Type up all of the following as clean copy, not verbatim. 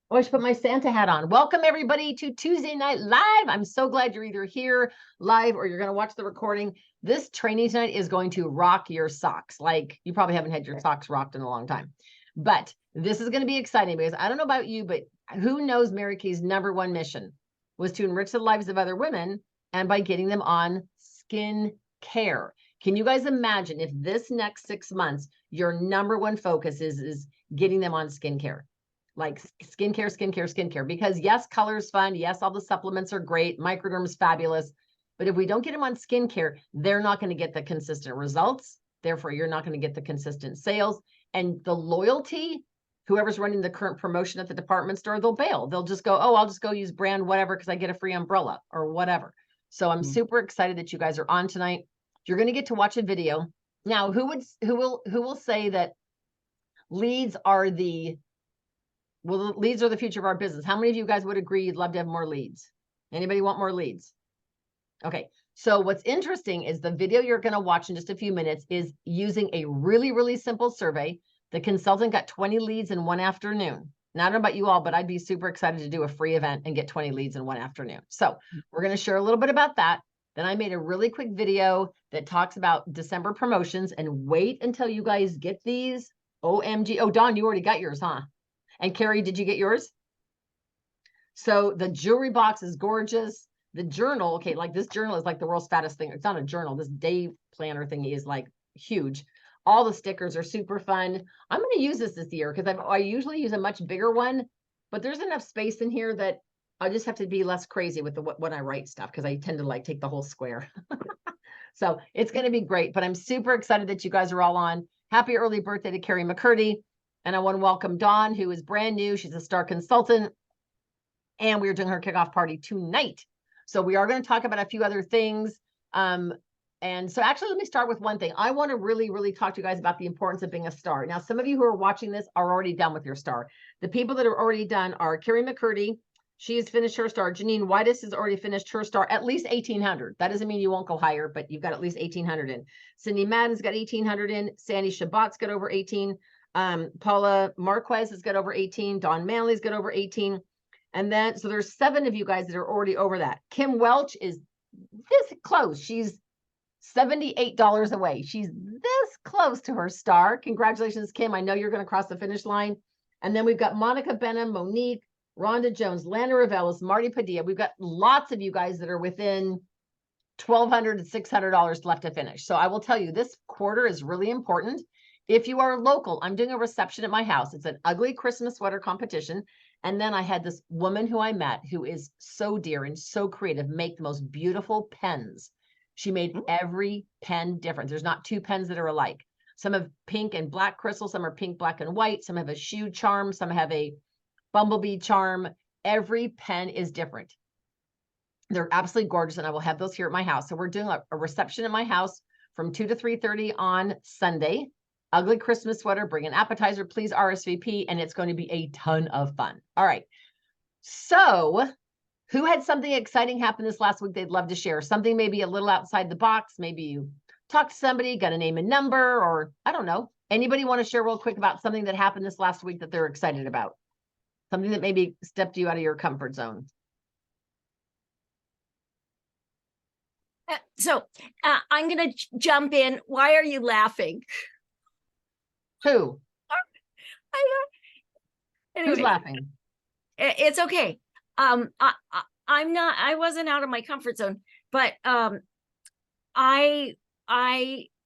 Oh, I should put my Santa hat on. Welcome everybody to Tuesday Night Live. I'm so glad you're either here live or you're going to watch the recording. This training tonight is going to rock your socks. Like you probably haven't had your socks rocked in a long time, but this is going to be exciting because I don't know about you, but who knows Mary Kay's #1 mission was to enrich the lives of other women and by getting them on skin care. Can you guys imagine if this next 6 months, your #1 focus is getting them on skincare? Like skincare, because yes, color is fun. Yes, all the supplements are great. Microderm's fabulous. But if we don't get them on skincare, they're not going to get the consistent results. Therefore, you're not going to get the consistent sales and the loyalty. Whoever's running the current promotion at the department store, they'll bail. They'll just go, oh, I'll just go use brand whatever because I get a free umbrella or whatever. So I'm super excited that you guys are on tonight. You're going to get to watch a video. Now, who will say that leads are the leads are the future of our business? How many of you guys would agree you'd love to have more leads? Anybody want more leads? Okay. So what's interesting is the video you're going to watch in just a few minutes is using a really, really simple survey. The consultant got 20 leads in one afternoon. Now, I don't know about you all, but I'd be super excited to do a free event and get 20 leads in one afternoon. So we're going to share a little bit about that. Then I made a really quick video that talks about December promotions, and wait until you guys get these. OMG. Oh, Dawn, you already got yours, huh? And Carrie, did you get yours? So the jewelry box is gorgeous. The journal, okay, like this journal is like the world's fattest thing. It's not a journal. This day planner thingy is like huge. All the stickers are super fun. I'm going to use this year because I usually use a much bigger one, but there's enough space in here that I just have to be less crazy with when I write stuff because I tend to like take the whole square. So it's going to be great, but I'm super excited that you guys are all on. Happy early birthday to Carrie McCurdy. And I want to welcome Dawn, who is brand new. She's a star consultant. And we are doing her kickoff party tonight. So we are going to talk about a few other things. And so actually, let me start with one thing. I want to really, really talk to you guys about the importance of being a star. Now, some of you who are watching this are already done with your star. The people that are already done are Carrie McCurdy. She has finished her star. Janine Whitus has already finished her star, at least 1,800. That doesn't mean you won't go higher, but you've got at least 1,800 in. Cindy Madden's got 1,800 in. Sandy Shabbat's got over 18. Paula Marquez has got over 18. Dawn Manley's got over 18. And then, so there's 7 of you guys that are already over that. Kim Welch is this close. She's $78 away. She's this close to her star. Congratulations, Kim. I know you're going to cross the finish line. And then we've got Monica Benham, Monique, Rhonda Jones, Lana Ravelis, Marty Padilla. We've got lots of you guys that are within $1,200 to $600 left to finish. So I will tell you, this quarter is really important. If you are local, I'm doing a reception at my house. It's an ugly Christmas sweater competition. And then I had this woman who I met who is so dear and so creative, make the most beautiful pens. She made every pen different. There's not 2 pens that are alike. Some have pink and black crystal. Some are pink, black, and white. Some have a shoe charm. Some have a bumblebee charm. Every pen is different. They're absolutely gorgeous. And I will have those here at my house. So we're doing a reception at my house from 2 to 3:30 on Sunday. Ugly Christmas sweater, bring an appetizer, please RSVP, and it's going to be a ton of fun. All right. So who had something exciting happen this last week they'd love to share? Something maybe a little outside the box. Maybe you talked to somebody, got a name and number, or I don't know. Anybody want to share real quick about something that happened this last week that they're excited about? Something that maybe stepped you out of your comfort zone. So I'm going to jump in. Why are you laughing? Who? Anyway, who's laughing? It's okay. I wasn't out of my comfort zone, but I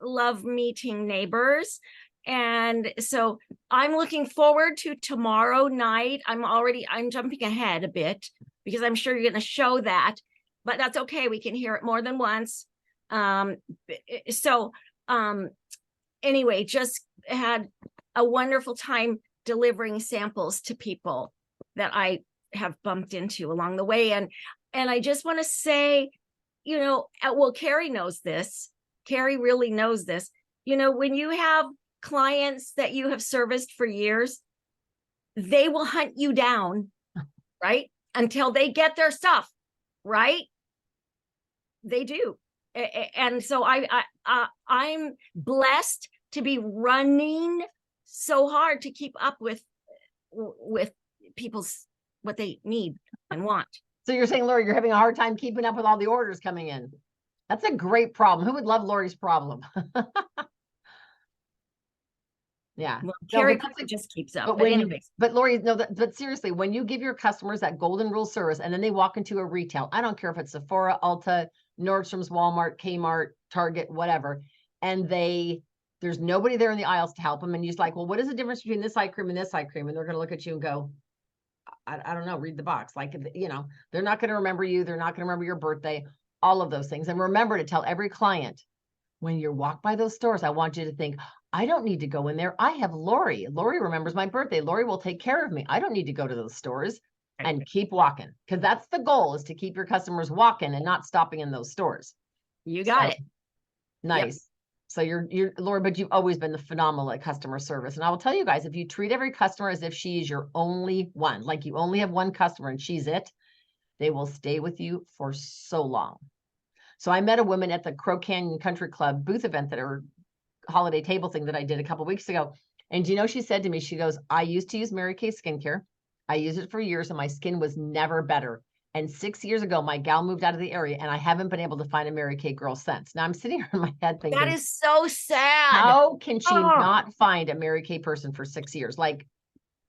love meeting neighbors. And so I'm looking forward to tomorrow night. I'm jumping ahead a bit because I'm sure you're going to show that, but that's okay. We can hear it more than once. Anyway, just had a wonderful time delivering samples to people that I have bumped into along the way. And I just want to say, well, Carrie knows this. Carrie really knows this. When you have clients that you have serviced for years, they will hunt you down, right? Until they get their stuff, right? They do. And so I'm blessed to be running so hard to keep up with people's what they need and want. So you're saying, Lori, you're having a hard time keeping up with all the orders coming in. That's a great problem. Who would love Lori's problem? Yeah. Well, No, Carrie but just keeps up. but But when anyways, but Lori, no, but seriously, when you give your customers that golden rule service and then they walk into a retail, I don't care if it's Sephora, Ulta, Nordstrom's, Walmart, Kmart, Target, whatever, and there's nobody there in the aisles to help them, and you're like, well, what is the difference between this eye cream and this eye cream? And they're going to look at you and go, I don't know, read the box. Like, you know, they're not going to remember you. They're not going to remember your birthday, all of those things. And remember to tell every client, when you walk by those stores, I want you to think, I don't need to go in there. I have Lori. Lori remembers my birthday. Lori will take care of me. I don't need to go to those stores. And keep walking, because that's the goal, is to keep your customers walking and not stopping in those stores. you got it. Nice. Yep. So you're Lori, but you've always been the phenomenal at customer service. And I will tell you guys, if you treat every customer as if she is your only one, like you only have one customer and she's it, they will stay with you for so long. So I met a woman at the Crow Canyon Country Club booth event, that or holiday table thing that I did a couple of weeks ago. And you know, she said to me, she goes, I used to use Mary Kay skincare. I used it for years and my skin was never better. And 6 years ago, my gal moved out of the area and I haven't been able to find a Mary Kay girl since. Now I'm sitting here in my head thinking, That is so sad. how can she Oh. not find a Mary Kay person for 6 years? Like,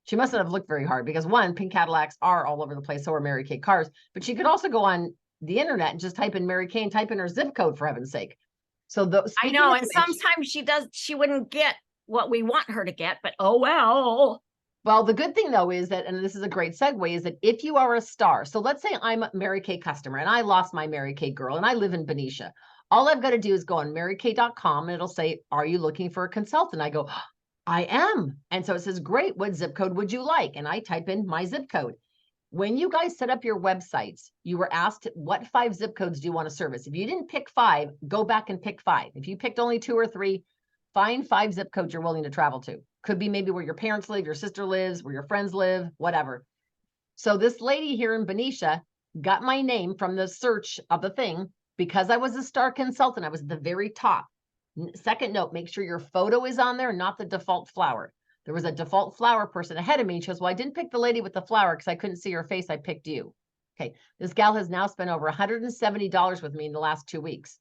she mustn't have looked very hard, because one, pink Cadillacs are all over the place. So are Mary Kay cars, but she could also go on the internet and just type in Mary Kay and type in her zip code, for heaven's sake. So I know, and sometimes she wouldn't get what we want her to get, but oh well. Well, the good thing though is that, and this is a great segue, is that if you are a star, so let's say I'm a Mary Kay customer and I lost my Mary Kay girl and I live in Benicia. All I've got to do is go on marykay.com and it'll say, are you looking for a consultant? I go, I am. And so it says, great, what zip code would you like? And I type in my zip code. When you guys set up your websites, you were asked, what 5 zip codes do you want to service? If you didn't pick 5, go back and pick 5. If you picked only 2 or 3, find 5 zip codes you're willing to travel to. Could be maybe where your parents live, your sister lives, where your friends live, whatever. So this lady here in Benicia got my name from the search of the thing because I was a star consultant. I was at the very top. Second note, make sure your photo is on there, not the default flower. There was a default flower person ahead of me. And she goes, well, I didn't pick the lady with the flower because I couldn't see her face. I picked you. Okay. This gal has now spent over $170 with me in the last 2 weeks.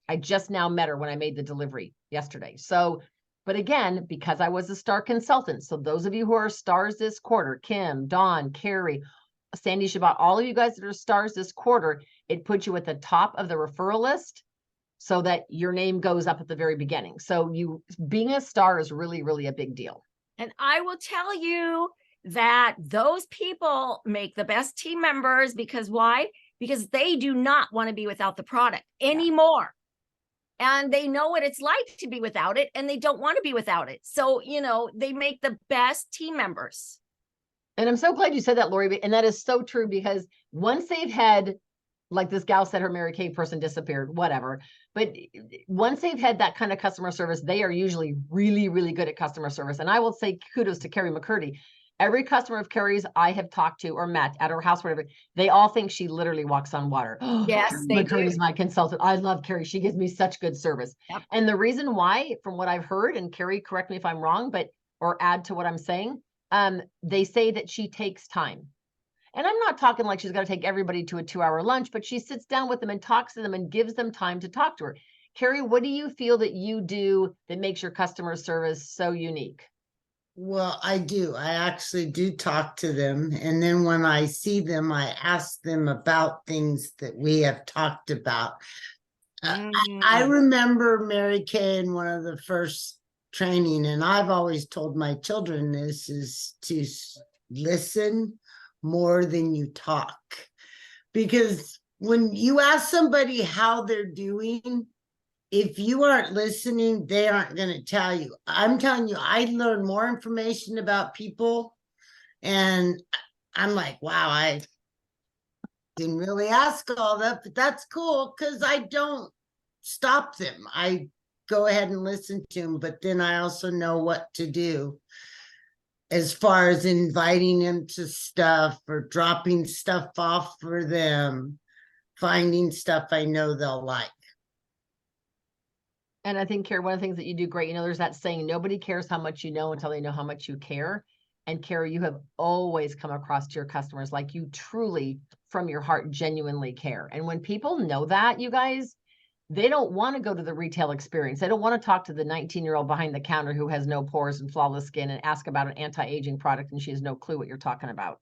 I just now met her when I made the delivery yesterday. So, but again, because I was a star consultant. So those of you who are stars this quarter, Kim, Dawn, Carrie, Sandy Shabbat, all of you guys that are stars this quarter, it puts you at the top of the referral list so that your name goes up at the very beginning. So you being a star is really, really a big deal. And I will tell you that those people make the best team members, because why? Because they do not want to be without the product anymore. And they know what it's like to be without it, and they don't want to be without it. So, you know, they make the best team members. And I'm so glad you said that, Lori. And that is so true, because once they've had, like this gal said, her Mary Kay person disappeared, whatever. But once they've had that kind of customer service, they are usually really, really good at customer service. And I will say kudos to Carrie McCurdy. Every customer of Carrie's I have talked to or met at her house, whatever, they all think she literally walks on water. Yes, Carrie McCurdy's my consultant. I love Carrie. She gives me such good service. Yep. And the reason why, from what I've heard, and Carrie, correct me if I'm wrong, but or add to what I'm saying, they say that she takes time. And I'm not talking like she's got to take everybody to a 2-hour lunch, but she sits down with them and talks to them and gives them time to talk to her. Carrie, what do you feel that you do that makes your customer service so unique? Well, I do. I actually do talk to them. And then when I see them, I ask them about things that we have talked about. I remember Mary Kay in one of the first training, and I've always told my children this, is to listen more than you talk. Because when you ask somebody how they're doing, if you aren't listening, they aren't going to tell you. I'm telling you, I learned more information about people, and I'm like, wow, I didn't really ask all that, but that's cool, because I don't stop them. I go ahead and listen to them, but then I also know what to do as far as inviting them to stuff or dropping stuff off for them, finding stuff I know they'll like. And I think, Carrie, one of the things that you do great, you know, there's that saying, nobody cares how much you know until they know how much you care. And Carrie, you have always come across to your customers like you truly, from your heart, genuinely care. And when people know that, you guys, they don't want to go to the retail experience. They don't want to talk to the 19-year-old behind the counter who has no pores and flawless skin and ask about an anti-aging product and she has no clue what you're talking about.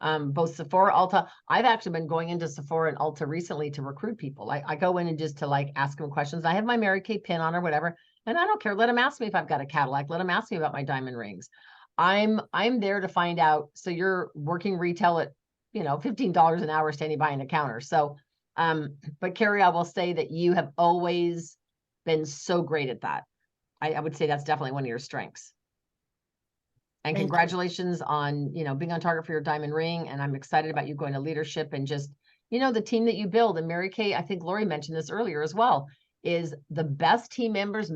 Both Sephora, Ulta. I've actually been going into Sephora and Ulta recently to recruit people. I go in and just to like ask them questions. I have my Mary Kay pin on or whatever, and I don't care. Let them ask me if I've got a Cadillac. Let them ask me about my diamond rings. I'm there to find out. So you're working retail at, $15 an hour standing behind a counter. So, but Carrie, I will say that you have always been so great at that. I would say that's definitely one of your strengths. And Thank you. congratulations on, being on target for your diamond ring. And I'm excited about you going to leadership and just, the team that you build. And Mary Kay, I think Lori mentioned this earlier as well, is the best team members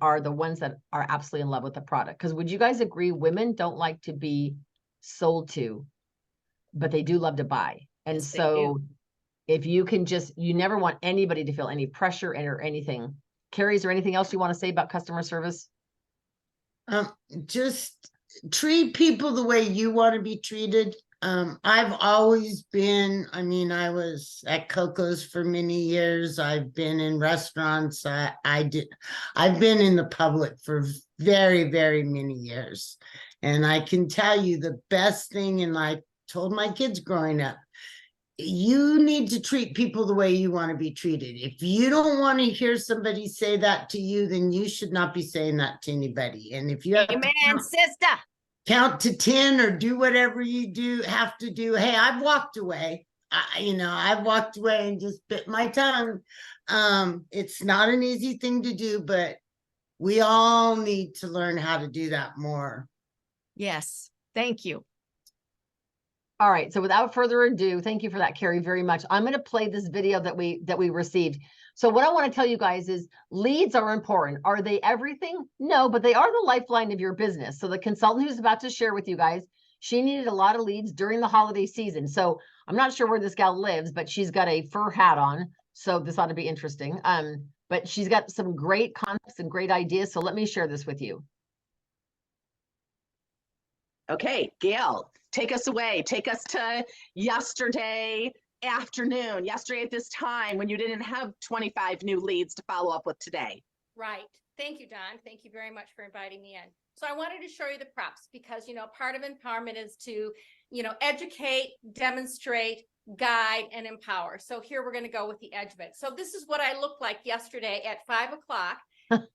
are the ones that are absolutely in love with the product. Because would you guys agree, women don't like to be sold to, but they do love to buy. And Yes, they so do. if you can you never want anybody to feel any pressure or anything. Carrie, is there anything else you want to say about customer service? Just treat people the way you want to be treated. I've always been, I was at Coco's for many years. I've been in restaurants. I've been in the public for very, very many years. And I can tell you the best thing, and I told my kids growing up, you need to treat people the way you want to be treated. If you don't want to hear somebody say that to you, then you should not be saying that to anybody. And if you have Amen, to sister. count to 10 or do whatever you have to do, hey, I've walked away. I've walked away and just bit my tongue. It's not an easy thing to do, but we all need to learn how to do that more. Yes. Thank you. All right. So without further ado, thank you for that, Carrie, very much. I'm going to play this video that we received. So what I want to tell you guys is leads are important. Are they everything? No, but they are the lifeline of your business. So the consultant who's about to share with you guys, she needed a lot of leads during the holiday season. So I'm not sure where this gal lives, but she's got a fur hat on. So this ought to be interesting. But she's got some great concepts and great ideas. So let me share this with you. Okay, Gail, take us away. Take us to yesterday afternoon, yesterday at this time when you didn't have 25 new leads to follow up with today. Right. Thank you, Don. Thank you very much for inviting me in. So I wanted to show you the props because, part of empowerment is to, educate, demonstrate, guide, and empower. So here we're going to go with the edge of it. So this is what I looked like yesterday at 5 o'clock,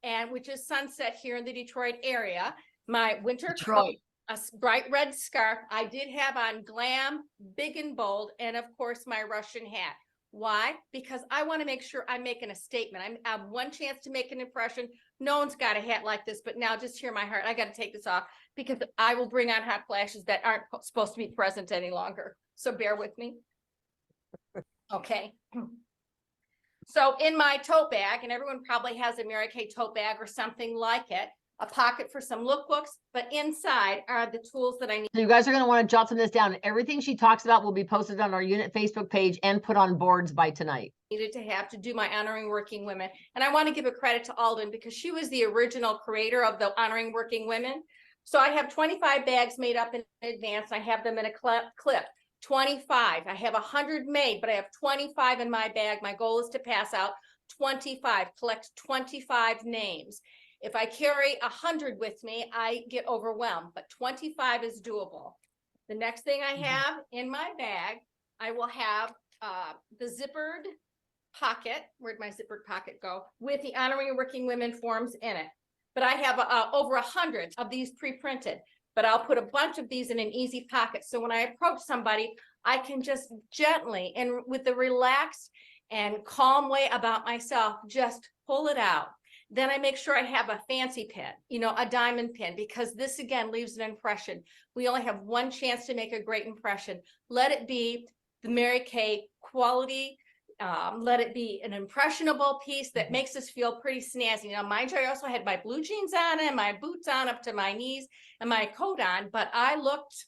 and which is sunset here in the Detroit area. My winter coat, a bright red scarf. I did have on glam, big and bold, and of course my Russian hat. Why? Because I want to make sure I'm making a statement. I have one chance to make an impression. No one's got a hat like this, but now just hear my heart. I got to take this off because I will bring on hot flashes that aren't supposed to be present any longer. So bear with me. Okay. So in my tote bag, and everyone probably has a Mary Kay tote bag or something like it, a pocket for some lookbooks, but inside are the tools that I need. So you guys are going to want to jot some of this down. Everything she talks about will be posted on our unit Facebook page and put on boards by tonight. Needed to have to do my Honoring Working Women. And I want to give a credit to Alden because she was the original creator of the Honoring Working Women. So I have 25 bags made up in advance. I have them in a clip. 25. I have 100 made, but I have 25 in my bag. My goal is to pass out 25, collect 25 names. If I carry 100 with me, I get overwhelmed, but 25 is doable. The next thing I have in my bag, I will have the zippered pocket. Where'd my zippered pocket go? With the Honoring Working Women forms in it. But I have over 100 of these pre-printed, but I'll put a bunch of these in an easy pocket. So when I approach somebody, I can just gently and with a relaxed and calm way about myself, just pull it out. Then I make sure I have a fancy pin, a diamond pin, because this again leaves an impression. We only have one chance to make a great impression. Let it be the Mary Kay quality. Let it be an impressionable piece that makes us feel pretty snazzy. Now, mind you, I also had my blue jeans on and my boots on up to my knees and my coat on, but I looked,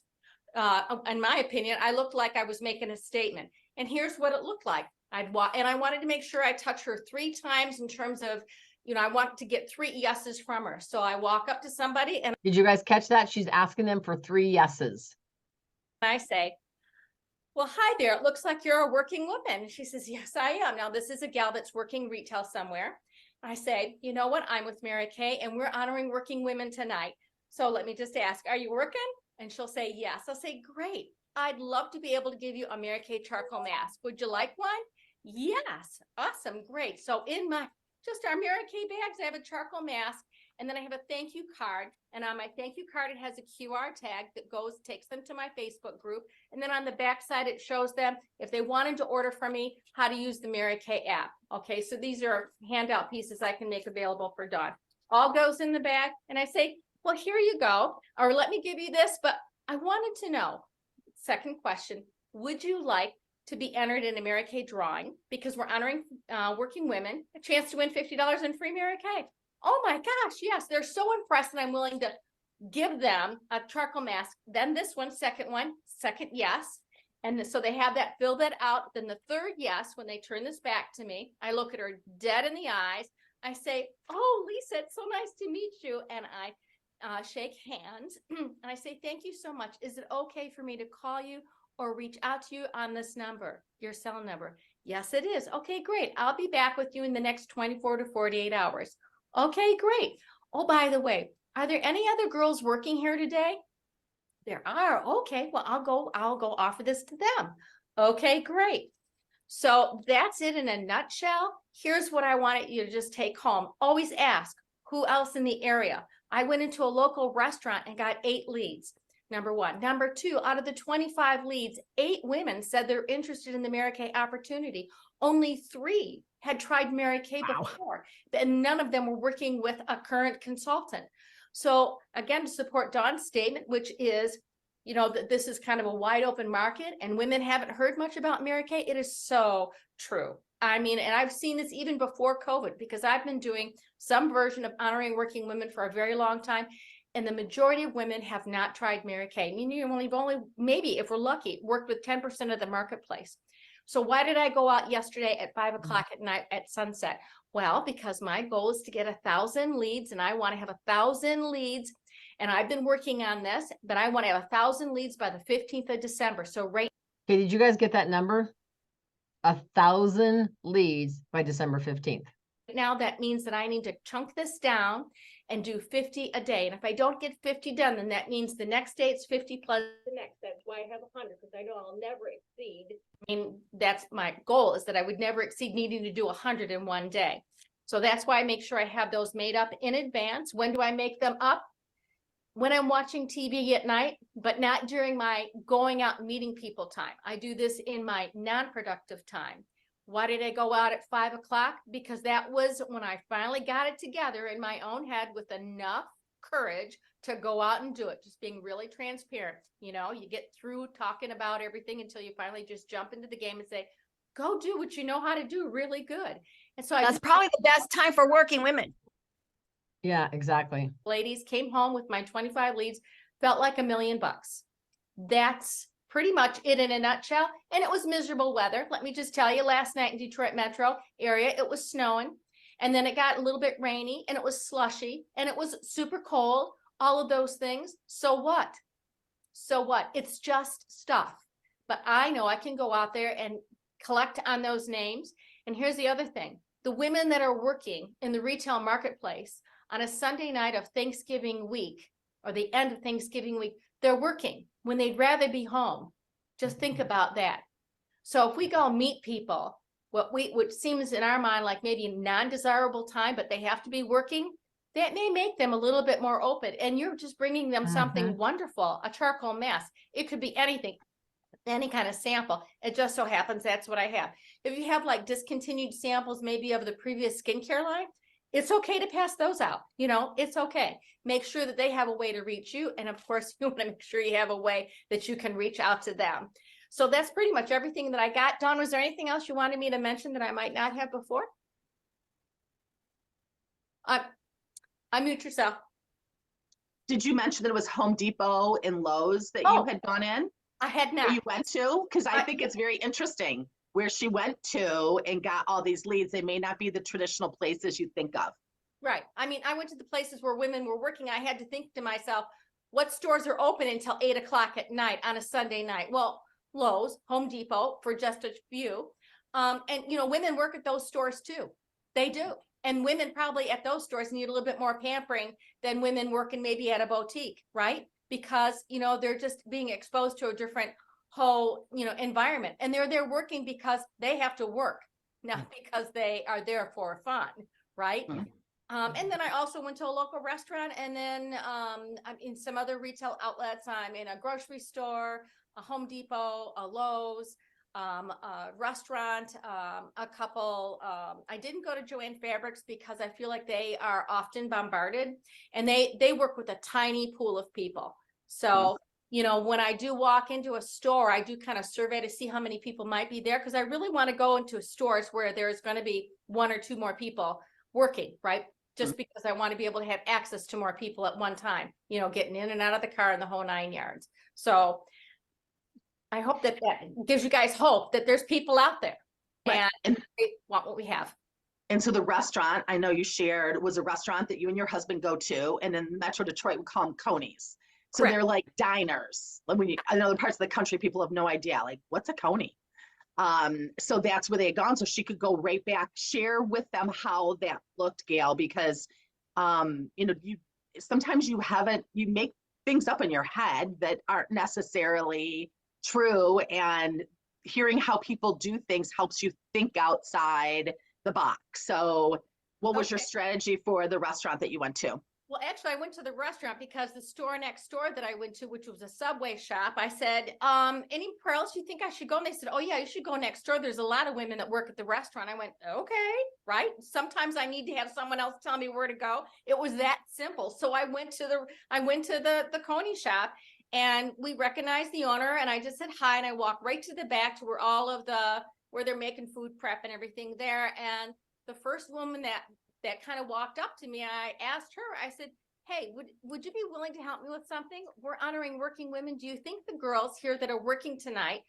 in my opinion, I looked like I was making a statement. And here's what it looked like. I wanted to make sure I touch her 3 times in terms of you know, I want to get 3 yeses from her. So I walk up to somebody and Did you guys catch that? She's asking them for 3 yeses. I say, well, hi there. It looks like you're a working woman. And she says, yes, I am. Now, this is a gal that's working retail somewhere. I say, you know what? I'm with Mary Kay and we're honoring working women tonight. So let me just ask, are you working? And she'll say, yes. I'll say, great. I'd love to be able to give you a Mary Kay charcoal mask. Would you like one? Yes. Awesome. Great. So in my, just our Mary Kay bags, I have a charcoal mask. And then I have a thank you card. And on my thank you card, it has a QR tag that takes them to my Facebook group. And then on the back side, it shows them, if they wanted to order from me, how to use the Mary Kay app. Okay, so these are handout pieces I can make available for Dawn. All goes in the bag. And I say, well, here you go. Or let me give you this. But I wanted to know, second question, would you like to be entered in a Mary Kay drawing? Because we're honoring working women, a chance to win $50 in free Mary Kay. Oh my gosh, yes, they're so impressed and I'm willing to give them a charcoal mask. Then this one, second yes. And so they have that, fill that out. Then the third yes, when they turn this back to me, I look at her dead in the eyes. I say, oh, Lisa, it's so nice to meet you. And I shake hands and I say, thank you so much. Is it okay for me to call you or reach out to you on this number, your cell number? Yes, it is. Okay, great. I'll be back with you in the next 24 to 48 hours. Okay, great. Oh, by the way, are there any other girls working here today? There are. Okay, well, I'll go offer this to them. Okay, great. So that's it in a nutshell. Here's what I wanted you to just take home. Always ask who else in the area. I went into a local restaurant and got 8 leads. Number 1. Number 2, out of the 25 leads, 8 women said they're interested in the Mary Kay opportunity. Only 3 had tried Mary Kay before, and none of them were working with a current consultant. So again, to support Dawn's statement, which is, you know, that this is kind of a wide open market and women haven't heard much about Mary Kay. It is so true. I mean, and I've seen this even before COVID, because I've been doing some version of honoring working women for a very long time. And the majority of women have not tried Mary Kay. I mean, you've only, maybe if we're lucky, worked with 10% of the marketplace. So why did I go out yesterday at 5 o'clock at night at sunset? Well, because my goal is to get 1,000 leads and I want to have 1,000 leads. And I've been working on this, but I want to have 1,000 leads by the 15th of December. So right. Okay, did you guys get that number? 1,000 leads by December 15th. Now that means that I need to chunk this down and do 50 a day. And if I don't get 50 done, then that means the next day it's 50 plus the next. That's why I have 100, because I know I'll never exceed. I mean, that's my goal, is that I would never exceed needing to do 100 in one day. So that's why I make sure I have those made up in advance. When do I make them up? When I'm watching TV at night, but not during my going out and meeting people time. I do this in my non-productive time. Why did I go out at 5 o'clock? Because that was when I finally got it together in my own head with enough courage to go out and do it. Just being really transparent. You know, you get through talking about everything until you finally just jump into the game and say, go do what you know how to do really good. And so That's probably the best time for working women. Yeah, exactly. Ladies, came home with my 25 leads, felt like $1 million. That's pretty much it in a nutshell. And it was miserable weather. Let me just tell you, last night in Detroit metro area, it was snowing. And then it got a little bit rainy and it was slushy and it was super cold, all of those things. So what? So what? It's just stuff. But I know I can go out there and collect on those names. And here's the other thing. The women that are working in the retail marketplace on a Sunday night of Thanksgiving week or the end of Thanksgiving week, they're working when they'd rather be home. Just think about that. So if we go meet people, which seems in our mind like maybe non-desirable time, but they have to be working, that may make them a little bit more open. And you're just bringing them something wonderful, a charcoal mask. It could be anything, any kind of sample. It just so happens that's what I have. If you have like discontinued samples, maybe of the previous skincare line, it's okay to pass those out. You know, it's okay. Make sure that they have a way to reach you. And of course, you want to make sure you have a way that you can reach out to them. So that's pretty much everything that I got. Dawn, was there anything else you wanted me to mention that I might not have before? Unmute yourself. Did you mention that it was Home Depot and Lowe's that you had gone in? I had not. Or you went to? Because I think it's very interesting where she went to and got all these leads. They may not be the traditional places you think of. Right. I mean, I went to the places where women were working. I had to think to myself, what stores are open until 8 o'clock at night on a Sunday night? Well, Lowe's, Home Depot, for just a few. And women work at those stores too. They do. And women probably at those stores need a little bit more pampering than women working maybe at a boutique, right? Because, they're just being exposed to a different whole, environment. And they're there working because they have to work, not because they are there for fun, right? And then I also went to a local restaurant, and then I'm in some other retail outlets. I'm in a grocery store, a Home Depot, a Lowe's, a restaurant, a couple. I didn't go to Joann Fabrics because I feel like they are often bombarded, and they work with a tiny pool of people. So, when I do walk into a store, I do kind of survey to see how many people might be there, because I really want to go into stores where there's going to be 1 or 2 more people working, right? Just because I want to be able to have access to more people at one time, getting in and out of the car and the whole 9 yards. So I hope that gives you guys hope that there's people out there, Right. and they want what we have. And so the restaurant I know you shared was a restaurant that you and your husband go to, and in Metro Detroit we call them Conies. So Correct. they're like diners. Like in other parts of the country, people have no idea, like, what's a Coney? So that's where they had gone. So she could go right back, share with them how that looked, Gail, because you sometimes you make things up in your head that aren't necessarily true, and hearing how people do things helps you think outside the box. So what was your Okay. strategy for the restaurant that you went to? Well, actually, I went to the restaurant because the store next door that I went to, which was a Subway shop, I said, any pearls you think I should go? And they said, oh yeah, you should go next door. There's a lot of women that work at the restaurant. I went, okay, right. Sometimes I need to have someone else tell me where to go. It was that simple. So I went to the Coney shop, and we recognized the owner, and I just said hi, and I walked right to the back to where they're making food prep and everything there. And the first woman that kind of walked up to me, I asked her, I said, hey, would you be willing to help me with something? We're honoring working women. Do you think the girls here that are working tonight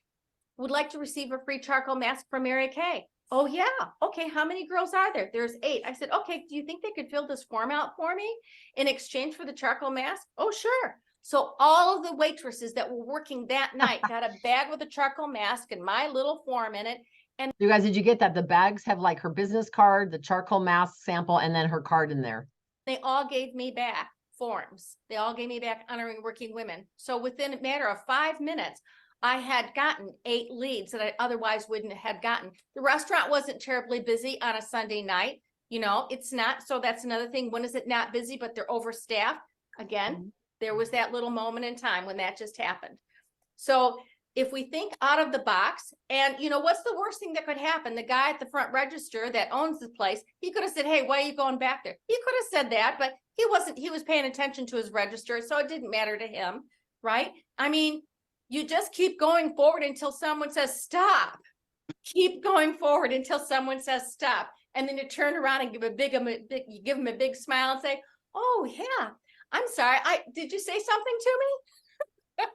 would like to receive a free charcoal mask from Mary Kay? Oh yeah. Okay. How many girls are there? There's 8. I said, okay, do you think they could fill this form out for me in exchange for the charcoal mask? Oh, sure. So all of the waitresses that were working that night got a bag with a charcoal mask and my little form in it. And You guys, did you get that? The bags have like her business card, the charcoal mask sample, and then her card in there. they all gave me back forms. They all gave me back honoring working women. So within a matter of 5 minutes, I had gotten 8 leads that I otherwise wouldn't have gotten. The restaurant wasn't terribly busy on a Sunday night. It's not. So that's another thing. When is it not busy, but they're overstaffed? Again, there was that little moment in time when that just happened. So if we think out of the box, and what's the worst thing that could happen? The guy at the front register that owns the place, he could have said, hey, why are you going back there? He could have said that, but he was paying attention to his register, so it didn't matter to him, right? I mean, you just keep going forward until someone says stop. Keep going forward until someone says stop. And then you turn around and give them a big smile and say, oh yeah, I'm sorry. Did you say something to me?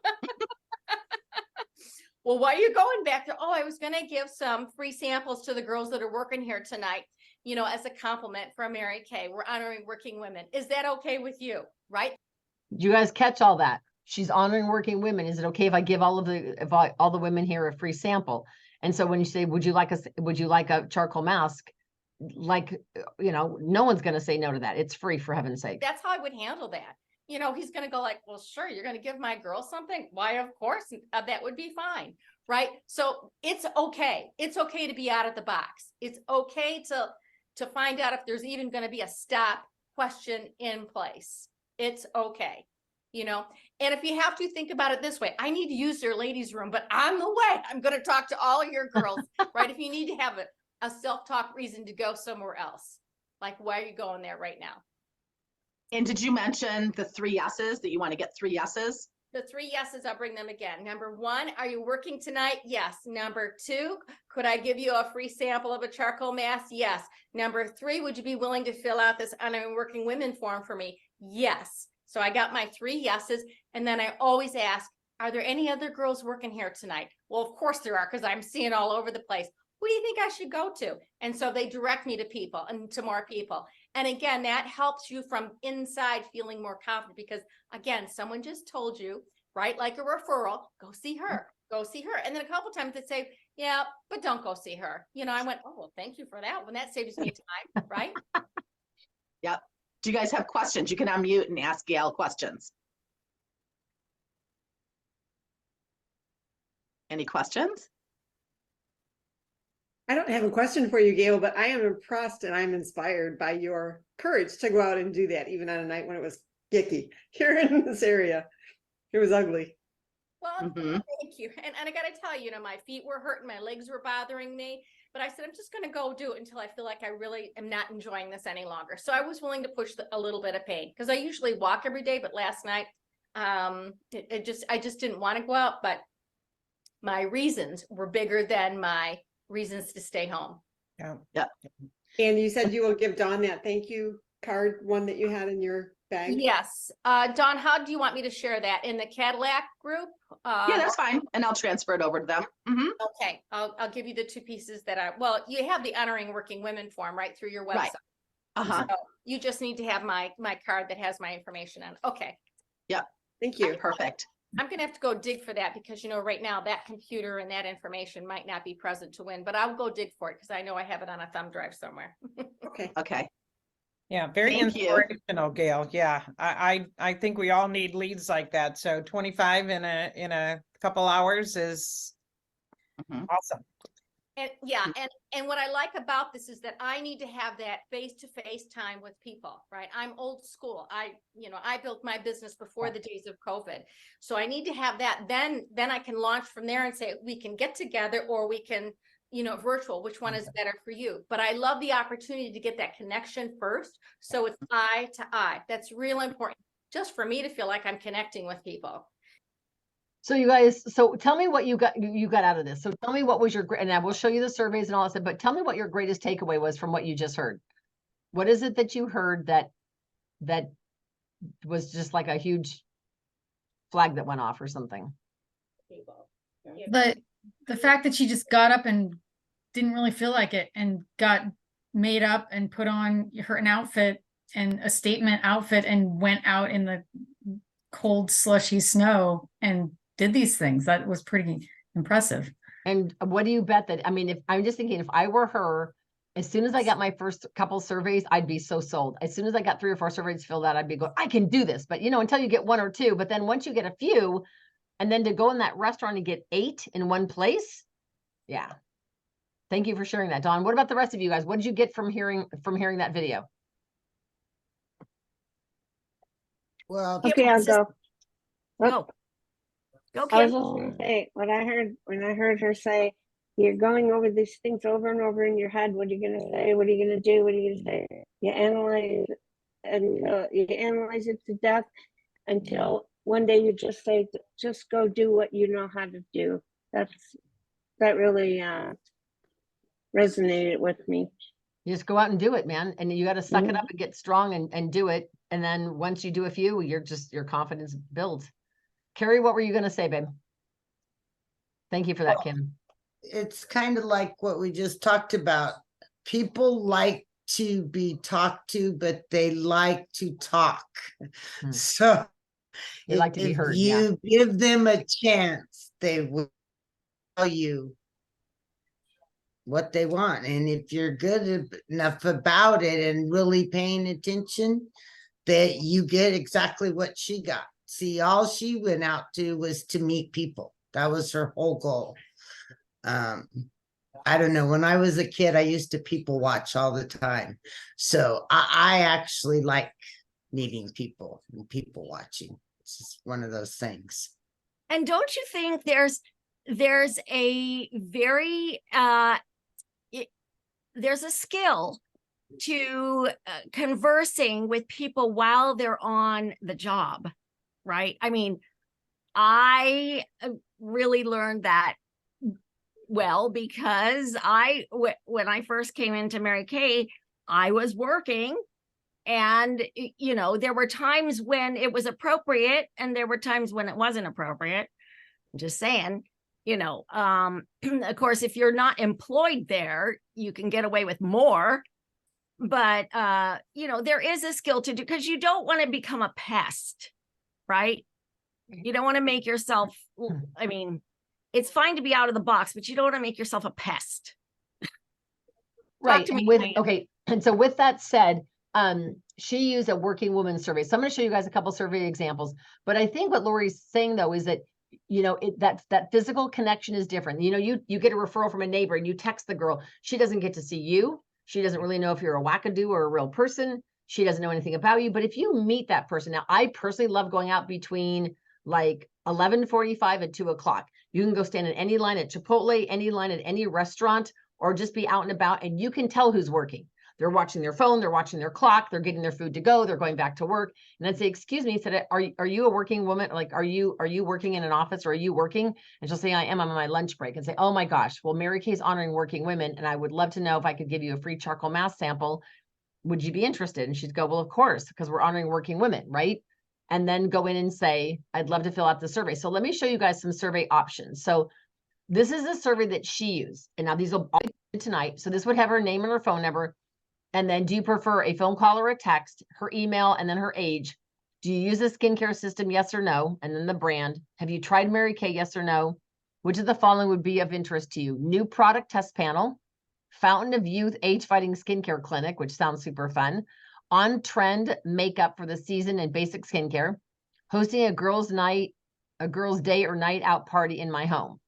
Well, why are you going back there? Oh, I was going to give some free samples to the girls that are working here tonight, as a compliment from Mary Kay. We're honoring working women. Is that okay with you? Right? Did you guys catch all that? She's honoring working women. Is it okay if I give all the women here a free sample? And so when you say, would you like a charcoal mask? Like, no one's going to say no to that. It's free, for heaven's sake. That's how I would handle that. He's going to go like, well, sure, you're going to give my girl something. Why, of course, that would be fine. Right. So it's okay. It's okay to be out of the box. It's okay to find out if there's even going to be a stop question in place. It's okay. And if you have to think about it this way, I need to use their ladies' room, but on the way, I'm going to talk to all of your girls, right? If you need to have a self-talk reason to go somewhere else, like, why are you going there right now? And did you mention the 3 yeses, that you want to get 3 yeses? The 3 yeses, I'll bring them again. Number 1, are you working tonight? Yes. Number 2, could I give you a free sample of a charcoal mask? Yes. Number 3, would you be willing to fill out this honoring working women form for me? Yes. So I got my 3 yeses. And then I always ask, are there any other girls working here tonight? Well, of course there are, because I'm seeing all over the place. Who do you think I should go to? And so they direct me to people and to more people. And again, that helps you from inside feeling more confident because again, someone just told you, right? Like a referral, go see her, go see her. And then a couple times they say, yeah, but don't go see her. You know, I went, oh, well, thank you for that one. That saves me time, right? Yep. Do you guys have questions? You can unmute and ask Gail questions. Any questions? I don't have a question for you, Gail, but I am impressed and I'm inspired by your courage to go out and do that, even on a night when it was icky here in this area. It was ugly. Well, thank you. And I got to tell you, you know, my feet were hurting, my legs were bothering me, but I said, I'm just going to go do it until I feel like I really am not enjoying this any longer. So I was willing to push a little bit of pain because I usually walk every day, but last night, I just didn't want to go out, but my reasons were bigger than my reasons to stay home. Yeah. And you said you will give Dawn that thank you card, one that you had in your bag. Yes. Dawn, how do you want me to share that in the Cadillac group? Yeah, that's fine. And I'll transfer it over to them. Okay. I'll give you the two pieces well, you have the Honoring Working Women form right through your website. Right. So you just need to have my card that has my information on. Okay. Yep. Thank you. Perfect. I'm going to have to go dig for that because, you know, right now that computer and that information might not be present to win, but I'll go dig for it because I know I have it on a thumb drive somewhere. Okay. Okay. Yeah, very Thank you. inspirational, Gail. Yeah, I think we all need leads like that. So 25 in a couple hours is awesome. And yeah, and what I like about this is that I need to have that face-to-face time with people, right? I'm old school. I built my business before the days of COVID. So I need to have that. Then I can launch from there and say, we can get together or we can, you know, virtual, which one is better for you? But I love the opportunity to get that connection first. So it's eye to eye. That's real important just for me to feel like I'm connecting with people. So you guys, so tell me what you got out of this. So tell me what was and I will show you the surveys and all that stuff, but tell me what your greatest takeaway was from what you just heard. What is it that you heard that was just like a huge flag that went off or something? The fact that she just got up and didn't really feel like it and got made up and put on an outfit and a statement outfit and went out in the cold slushy snow and did these things. That was pretty impressive. And what do you bet that, I mean, if I'm just thinking, if I were her, as soon as I got my first couple surveys, I'd be so sold. As soon as I got 3 or 4 surveys filled out, I'd be going, I can do this. But you know, until you get 1 or 2, but then once you get a few, and then to go in that restaurant and get 8 in one place. Yeah. Thank you for sharing that, Dawn. What about the rest of you guys? What did you get from hearing that video? Well, Yeah, Okay, I'll go. Go. Go, I was Kim. just gonna say, when I heard her say, you're going over these things over and over in your head, what are you gonna say? What are you gonna do? What are you gonna say? You analyze it and you analyze it to death until one day you just say, just go do what you know how to do. That really resonated with me. You just go out and do it, man. And you got to suck it up and get strong and do it. And then once you do a few, your confidence builds. Carrie, what were you going to say, babe? Thank you for that, Kim. it's kind of like what we just talked about. People like to be talked to, but they like to talk. So They like to be heard. If you give them a chance, they will tell you what they want. And if you're good enough about it and really paying attention, that you get exactly what she got. See, all she went out to was to meet people. That was her whole goal. I don't know. When I was a kid, I used to people watch all the time. So I actually like meeting people and people watching. It's just one of those things. And don't you think there's a very there's a skill to conversing with people while they're on the job, right? I mean, I really learned that well because when I first came into Mary Kay, I was working. And, you know, there were times when it was appropriate and there were times when it wasn't appropriate. I'm just saying, you know, of course, if you're not employed there, you can get away with more. but there is a skill to do, because you don't want to become a pest, right? You don't want to make yourself, I mean, it's fine to be out of the box, but you don't want to make yourself a pest. Right. to me, With, Diane. okay. And so with that said, she used a working woman survey. So I'm going to show you guys a couple survey examples, but I think what Lori's saying though, is that, that physical connection is different. You get a referral from a neighbor and you text the girl. She doesn't get to see you. She doesn't really know if you're a wackadoo or a real person. She doesn't know anything about you. But if you meet that person, now I personally love going out between like 11:45 and 2:00. You can go stand in any line at Chipotle, any line at any restaurant, or just be out and about, and you can tell who's working. They're watching their phone, they're watching their clock, they're getting their food to go, they're going back to work. And I'd say, excuse me, said, are you a working woman? Like, are you working in an office, or are you working? And she'll say, I am, I'm on my lunch break, and say, oh my gosh, well, Mary Kay's honoring working women, and I would love to know if I could give you a free charcoal mask sample. Would you be interested? And she'd go, well, of course, because we're honoring working women, right? And then go in and say, I'd love to fill out the survey. So let me show you guys some survey options. So this is a survey that she used. And now these will all be tonight. So this would have her name and her phone number. And then, do you prefer a phone call or a text, her email, and then her age? Do you use a skincare system? Yes or no? And then the brand. Have you tried Mary Kay? Yes or no? Which of the following would be of interest to you? New product test panel, Fountain of Youth age fighting skincare clinic, which sounds super fun, on trend makeup for the season and basic skincare, hosting a girls' day or night out party in my home.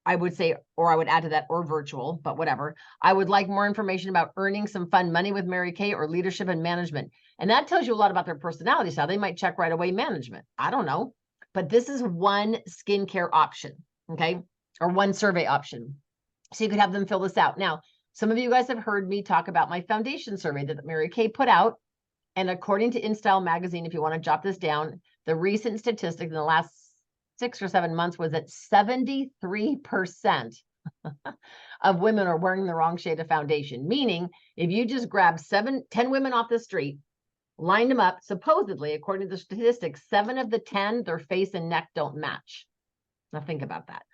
I would say, or I would add to that, or virtual, but whatever. I would like more information about earning some fun money with Mary Kay, or leadership and management. And that tells you a lot about their personality style. They might check right away management. I don't know. But this is one skincare option, okay? Or one survey option. So you could have them fill this out. Now, some of you guys have heard me talk about my foundation survey that Mary Kay put out. And according to InStyle magazine, if you want to jot this down, the recent statistic in the last 6 or 7 months was that 73% of women are wearing the wrong shade of foundation. Meaning, if you just grab 10 women off the street, lined them up, supposedly, according to the statistics, 7 of the 10, their face and neck don't match. Now think about that.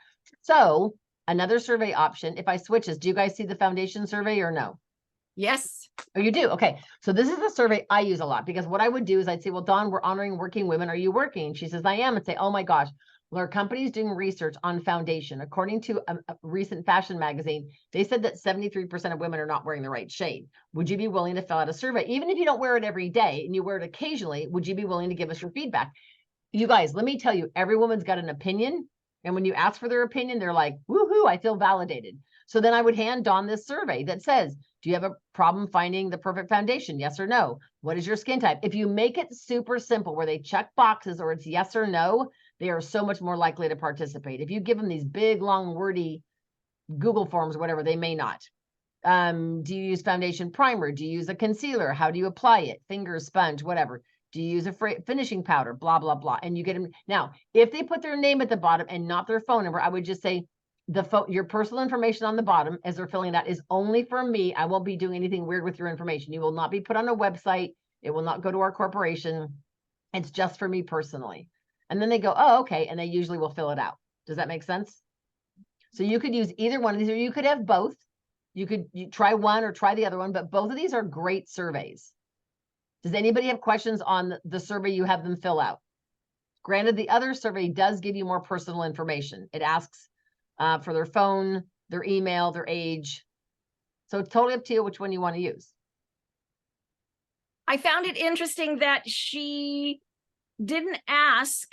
So another survey option, if I switch this, do you guys see the foundation survey or no? Yes. Oh, you do? Okay. So this is a survey I use a lot, because what I would do is I'd say, well, Dawn, we're honoring working women. Are you working? She says, I am. And say, oh my gosh, well, our company's doing research on foundation. According to a recent fashion magazine, they said that 73% of women are not wearing the right shade. Would you be willing to fill out a survey? Even if you don't wear it every day and you wear it occasionally, would you be willing to give us your feedback? You guys, let me tell you, every woman's got an opinion. And when you ask for their opinion, they're like, woohoo, I feel validated. So then I would hand Dawn this survey that says, do you have a problem finding the perfect foundation? Yes or no? What is your skin type? If you make it super simple where they check boxes or it's yes or no, they are so much more likely to participate. If you give them these big, long, wordy Google forms, whatever, they may not. Do you use foundation primer? Do you use a concealer? How do you apply it? Finger, sponge, whatever. Do you use a finishing powder? Blah, blah, blah. And you get them. Now, if they put their name at the bottom and not their phone number, I would just say, your personal information on the bottom as they're filling that is only for me. I won't be doing anything weird with your information. You will not be put on a website. It will not go to our corporation. It's just for me personally. And then they go, oh, okay. And they usually will fill it out. Does that make sense? So you could use either one of these, or you could have both. You try one or try the other one, but both of these are great surveys. Does anybody have questions on the survey you have them fill out? Granted, the other survey does give you more personal information. It asks for their phone, their email, their age. So it's totally up to you which one you want to use. I found it interesting that she didn't ask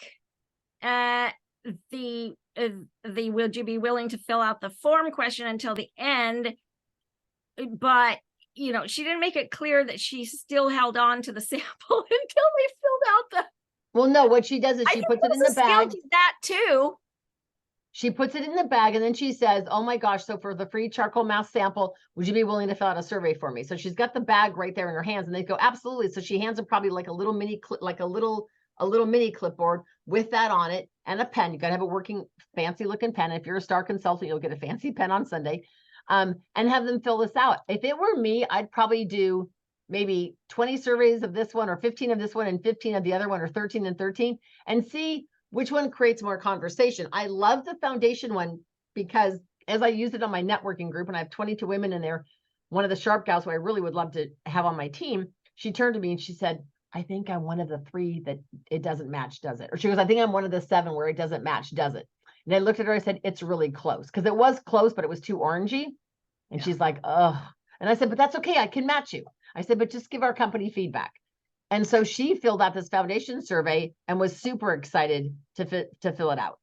the would you be willing to fill out the form question until the end, but she didn't make it clear that she still held on to the sample until we filled out the. Well, no, what she does is she puts it in the bag. That too. She puts it in the bag and then she says, oh my gosh, so for the free charcoal mask sample, would you be willing to fill out a survey for me? So she's got the bag right there in her hands and they go, absolutely. So she hands them probably like a little mini mini clipboard with that on it and a pen. You got to have a working fancy looking pen. If you're a star consultant, you'll get a fancy pen on Sunday, and have them fill this out. If it were me, I'd probably do maybe 20 surveys of this one or 15 of this one and 15 of the other one, or 13 and 13, and see which one creates more conversation. I love the foundation one because as I use it on my networking group and I have 22 women in there, one of the sharp gals who I really would love to have on my team, she turned to me and she said, I think I'm one of the 3 that it doesn't match, does it? Or she goes, I think I'm one of the 7 where it doesn't match, does it? And I looked at her, I said, it's really close. Because it was close, but it was too orangey. And she's like, oh. And I said, but that's okay, I can match you. I said, but just give our company feedback. And so she filled out this foundation survey and was super excited to fill it out.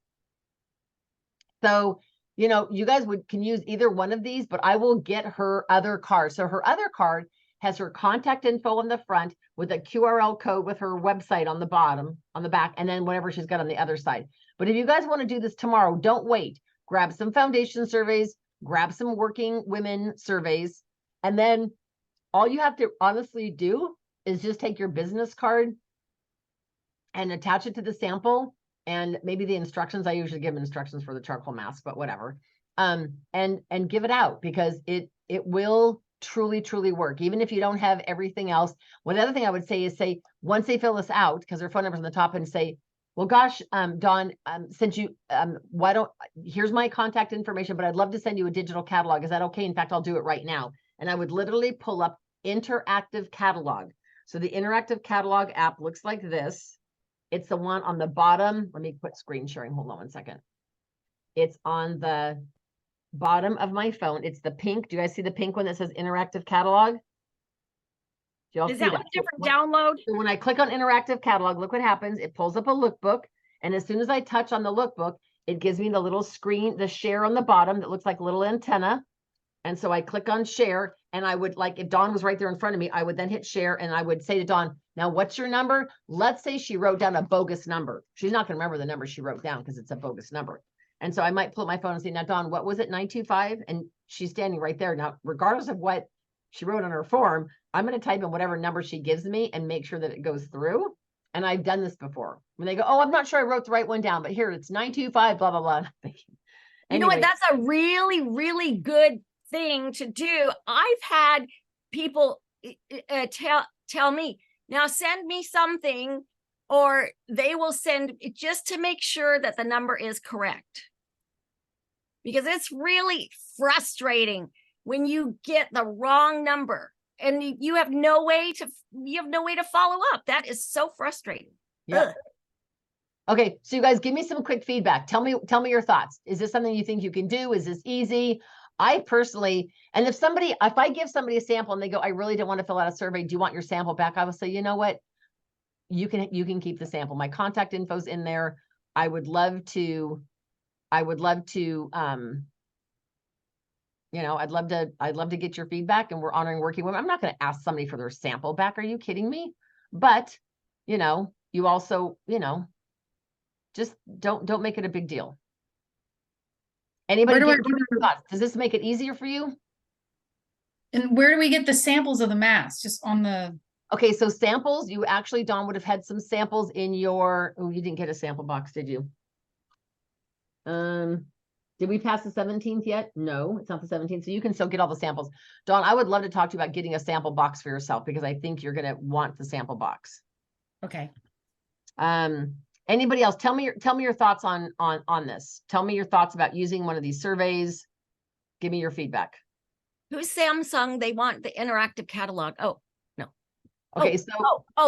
So, you know, you guys can use either one of these, but I will get her other card. So her other card has her contact info on the front with a QRL code with her website on the bottom, on the back, and then whatever she's got on the other side. But if you guys want to do this tomorrow, don't wait. Grab some foundation surveys, grab some working women surveys, and then all you have to honestly do is just take your business card and attach it to the sample and maybe the instructions. I usually give them instructions for the charcoal mask, but whatever. And give it out, because it will truly work. Even if you don't have everything else. One other thing I would say is once they fill this out, because their phone number's on the top, and say, well, gosh, Dawn, since you, here's my contact information, but I'd love to send you a digital catalog. Is that okay? In fact, I'll do it right now. And I would literally pull up interactive catalog. So the interactive catalog app looks like this. It's the one on the bottom. Let me quit screen sharing. Hold on one second. It's on the bottom of my phone. It's the pink. Do you guys see the pink one that says interactive catalog? Do y'all Is see that that? a different download? So when I click on interactive catalog, look what happens. It pulls up a lookbook. And as soon as I touch on the lookbook, it gives me the little screen, the share on the bottom that looks like a little antenna. And so I click on share, and I would, like, if Dawn was right there in front of me, I would then hit share, and I would say to Dawn, now what's your number? Let's say she wrote down a bogus number. She's not going to remember the number she wrote down because it's a bogus number. And so I might pull up my phone and say, now, Dawn, what was it? 925? And she's standing right there. Now, regardless of what she wrote on her form, I'm going to type in whatever number she gives me and make sure that it goes through. And I've done this before. When they go, oh, I'm not sure I wrote the right one down, but here it's 925, blah, blah, blah. You know what? That's a really good thing to do. I've had people tell me, now send me something, or they will send just to make sure that the number is correct. Because it's really frustrating when you get the wrong number and you have no way to follow up. That is so frustrating. Yeah. Okay, so you guys give me some quick feedback. Tell me your thoughts. Is this something you think you can do? Is this easy? I personally, and if I give somebody a sample and they go, I really don't want to fill out a survey, do you want your sample back? I will say, you know what? You can keep the sample. My contact info's in there. I'd love to, I'd love to get your feedback, and we're honoring working women. I'm not going to ask somebody for their sample back. Are you kidding me? But, you also, just don't make it a big deal. Anybody give your thoughts? Does this make it easier for you? And where do we get the samples of the masks? Just on the... Okay, so samples, you actually, Dawn, would have had some samples in your, oh, you didn't get a sample box, did you? Did we pass the 17th yet? No, it's not the 17th. So you can still get all the samples. Dawn, I would love to talk to you about getting a sample box for yourself, because I think you're going to want the sample box. Okay. Anybody else? Tell me your thoughts on this. Tell me your thoughts about using one of these surveys. Give me your feedback. Who's Samsung? They want the interactive catalog. Oh, no. Okay,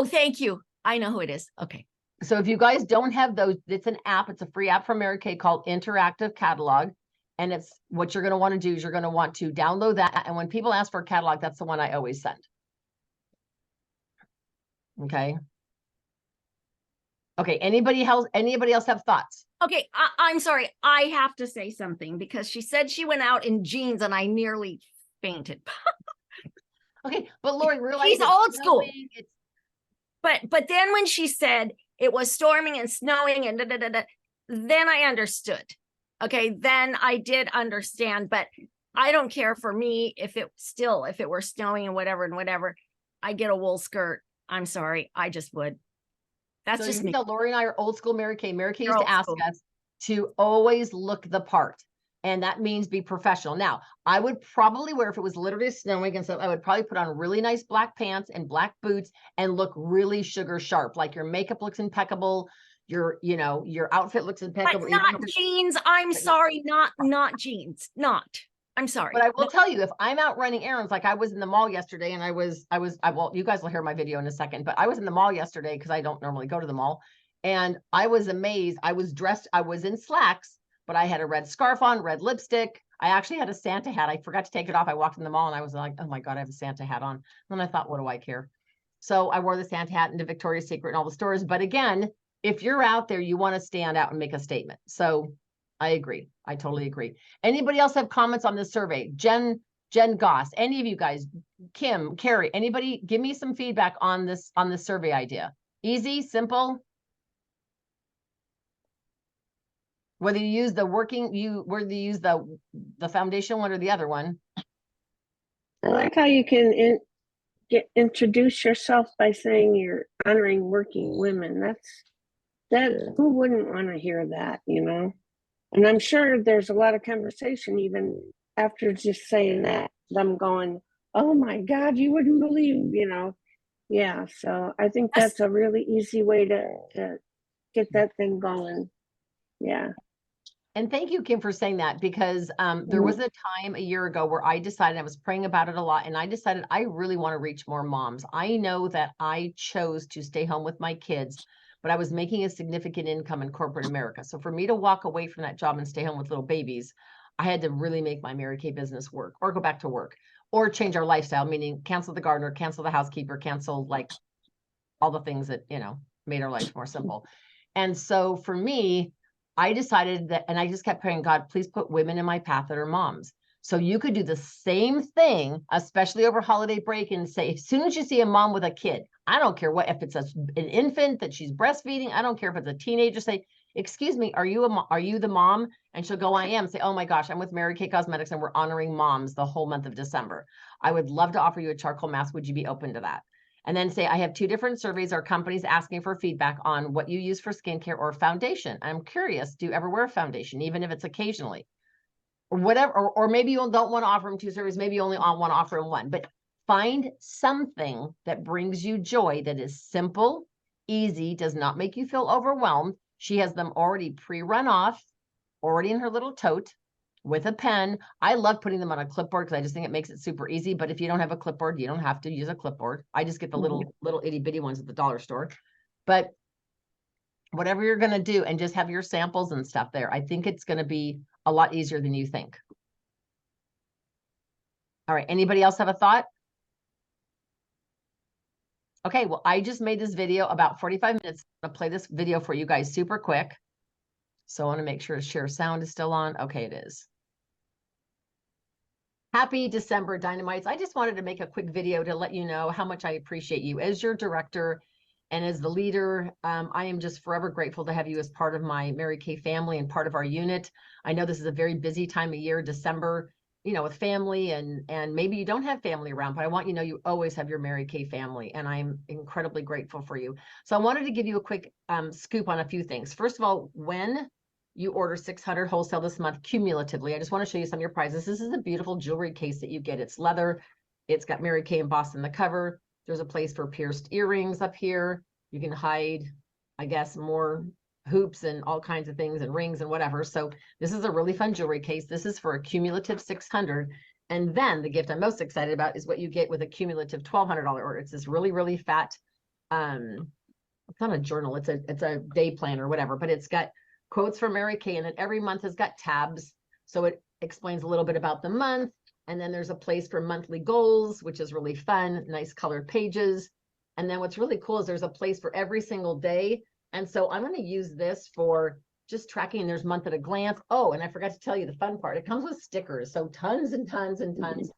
thank you. I know who it is. Okay. So if you guys don't have those, it's an app. It's a free app from Mary Kay called Interactive Catalog. And it's what you're going to want to do is you're going to want to download that. And when people ask for a catalog, that's the one I always send. Okay. Okay, anybody else have thoughts? Okay, I'm sorry. I have to say something, because she said she went out in jeans and I nearly fainted. Okay, but Lori, realize she's old school. But then when she said it was storming and snowing and then I understood. Okay, then I did understand, but I don't care. For me, if it were snowing and whatever, I get a wool skirt. I'm sorry, I just would. That's just me. Lori and I are old school Mary Kay. Mary Kay used to ask us to always look the part. And that means be professional. Now, I would probably wear, if it was literally snowing and stuff, I would probably put on really nice black pants and black boots and look really sugar sharp. Like your makeup looks impeccable. Your outfit looks impeccable. But not jeans. I'm sorry, not jeans. Not. I'm sorry. But I will tell you, if I'm out running errands, like I was in the mall yesterday and well, you guys will hear my video in a second, but I was in the mall yesterday because I don't normally go to the mall. And I was amazed. I was dressed, I was in slacks, but I had a red scarf on, red lipstick. I actually had a Santa hat. I forgot to take it off. I walked in the mall and I was like, oh my God, I have a Santa hat on. And I thought, what do I care? So I wore the Santa hat into Victoria's Secret and all the stores. But again, if you're out there, you want to stand out and make a statement. So I agree. I totally agree. Anybody else have comments on this survey? Jen Goss, any of you guys, Kim, Carrie, anybody give me some feedback on this survey idea. Easy, simple. Whether you use whether you use the foundation one or the other one. I like how you can introduce yourself by saying you're honoring working women. Who wouldn't want to hear that, you know? And I'm sure there's a lot of conversation even after just saying that, them going, oh my God, you wouldn't believe, you know? Yeah, so I think that's a really easy way to get that thing going. Yeah. And thank you, Kim, for saying that, because there was a time a year ago where I decided, I was praying about it a lot, and I decided I really want to reach more moms. I know that I chose to stay home with my kids, but I was making a significant income in corporate America. So for me to walk away from that job and stay home with little babies, I had to really make my Mary Kay business work, or go back to work, or change our lifestyle, meaning cancel the gardener, cancel the housekeeper, cancel like all the things that, you know, made our life more simple. And so for me, I decided that, and I just kept praying, God, please put women in my path that are moms. So you could do the same thing, especially over holiday break, and say, as soon as you see a mom with a kid, I don't care what, if it's an infant that she's breastfeeding, I don't care if it's a teenager, say, excuse me, are you the mom? And she'll go, I am. Say, oh my gosh, I'm with Mary Kay Cosmetics and we're honoring moms the whole month of December. I would love to offer you a charcoal mask. Would you be open to that? And then say, I have 2 different surveys or companies asking for feedback on what you use for skincare or foundation. I'm curious, do you ever wear foundation, even if it's occasionally? Or whatever, or maybe you don't want to offer them 2 surveys, maybe you only want to offer them 1, but find something that brings you joy, that is simple, easy, does not make you feel overwhelmed. She has them already pre-run off, already in her little tote with a pen. I love putting them on a clipboard because I just think it makes it super easy. But if you don't have a clipboard, you don't have to use a clipboard. I just get the little itty bitty ones at the dollar store. But whatever you're going to do, and just have your samples and stuff there, I think it's going to be a lot easier than you think. All right. Anybody else have a thought? Okay. Well, I just made this video about 45 minutes. I'm going to play this video for you guys super quick. So I want to make sure share sound is still on. Okay, it is. Happy December, Dynamites. I just wanted to make a quick video to let you know how much I appreciate you as your director and as the leader. I am just forever grateful to have you as part of my Mary Kay family and part of our unit. I know this is a very busy time of year, December, you know, with family, and maybe you don't have family around, but I want you to know you always have your Mary Kay family, and I'm incredibly grateful for you. So I wanted to give you a quick scoop on a few things. First of all, when you order 600 wholesale this month cumulatively, I just want to show you some of your prizes. This is a beautiful jewelry case that you get. It's leather. It's got Mary Kay embossed in the cover. There's a place for pierced earrings up here. You can hide, I guess, more hoops and all kinds of things and rings and whatever. So this is a really fun jewelry case. This is for a cumulative 600. And then the gift I'm most excited about is what you get with a cumulative $1,200 order. It's this really, really fat, it's not a journal. It's a day planner or whatever, but it's got quotes from Mary Kay, and then every month has got tabs. So it explains a little bit about the month. And then there's a place for monthly goals, which is really fun, nice colored pages. And then what's really cool is there's a place for every single day. And so I'm going to use this for just tracking. There's month at a glance. Oh, and I forgot to tell you the fun part. It comes with stickers. So tons and tons and tons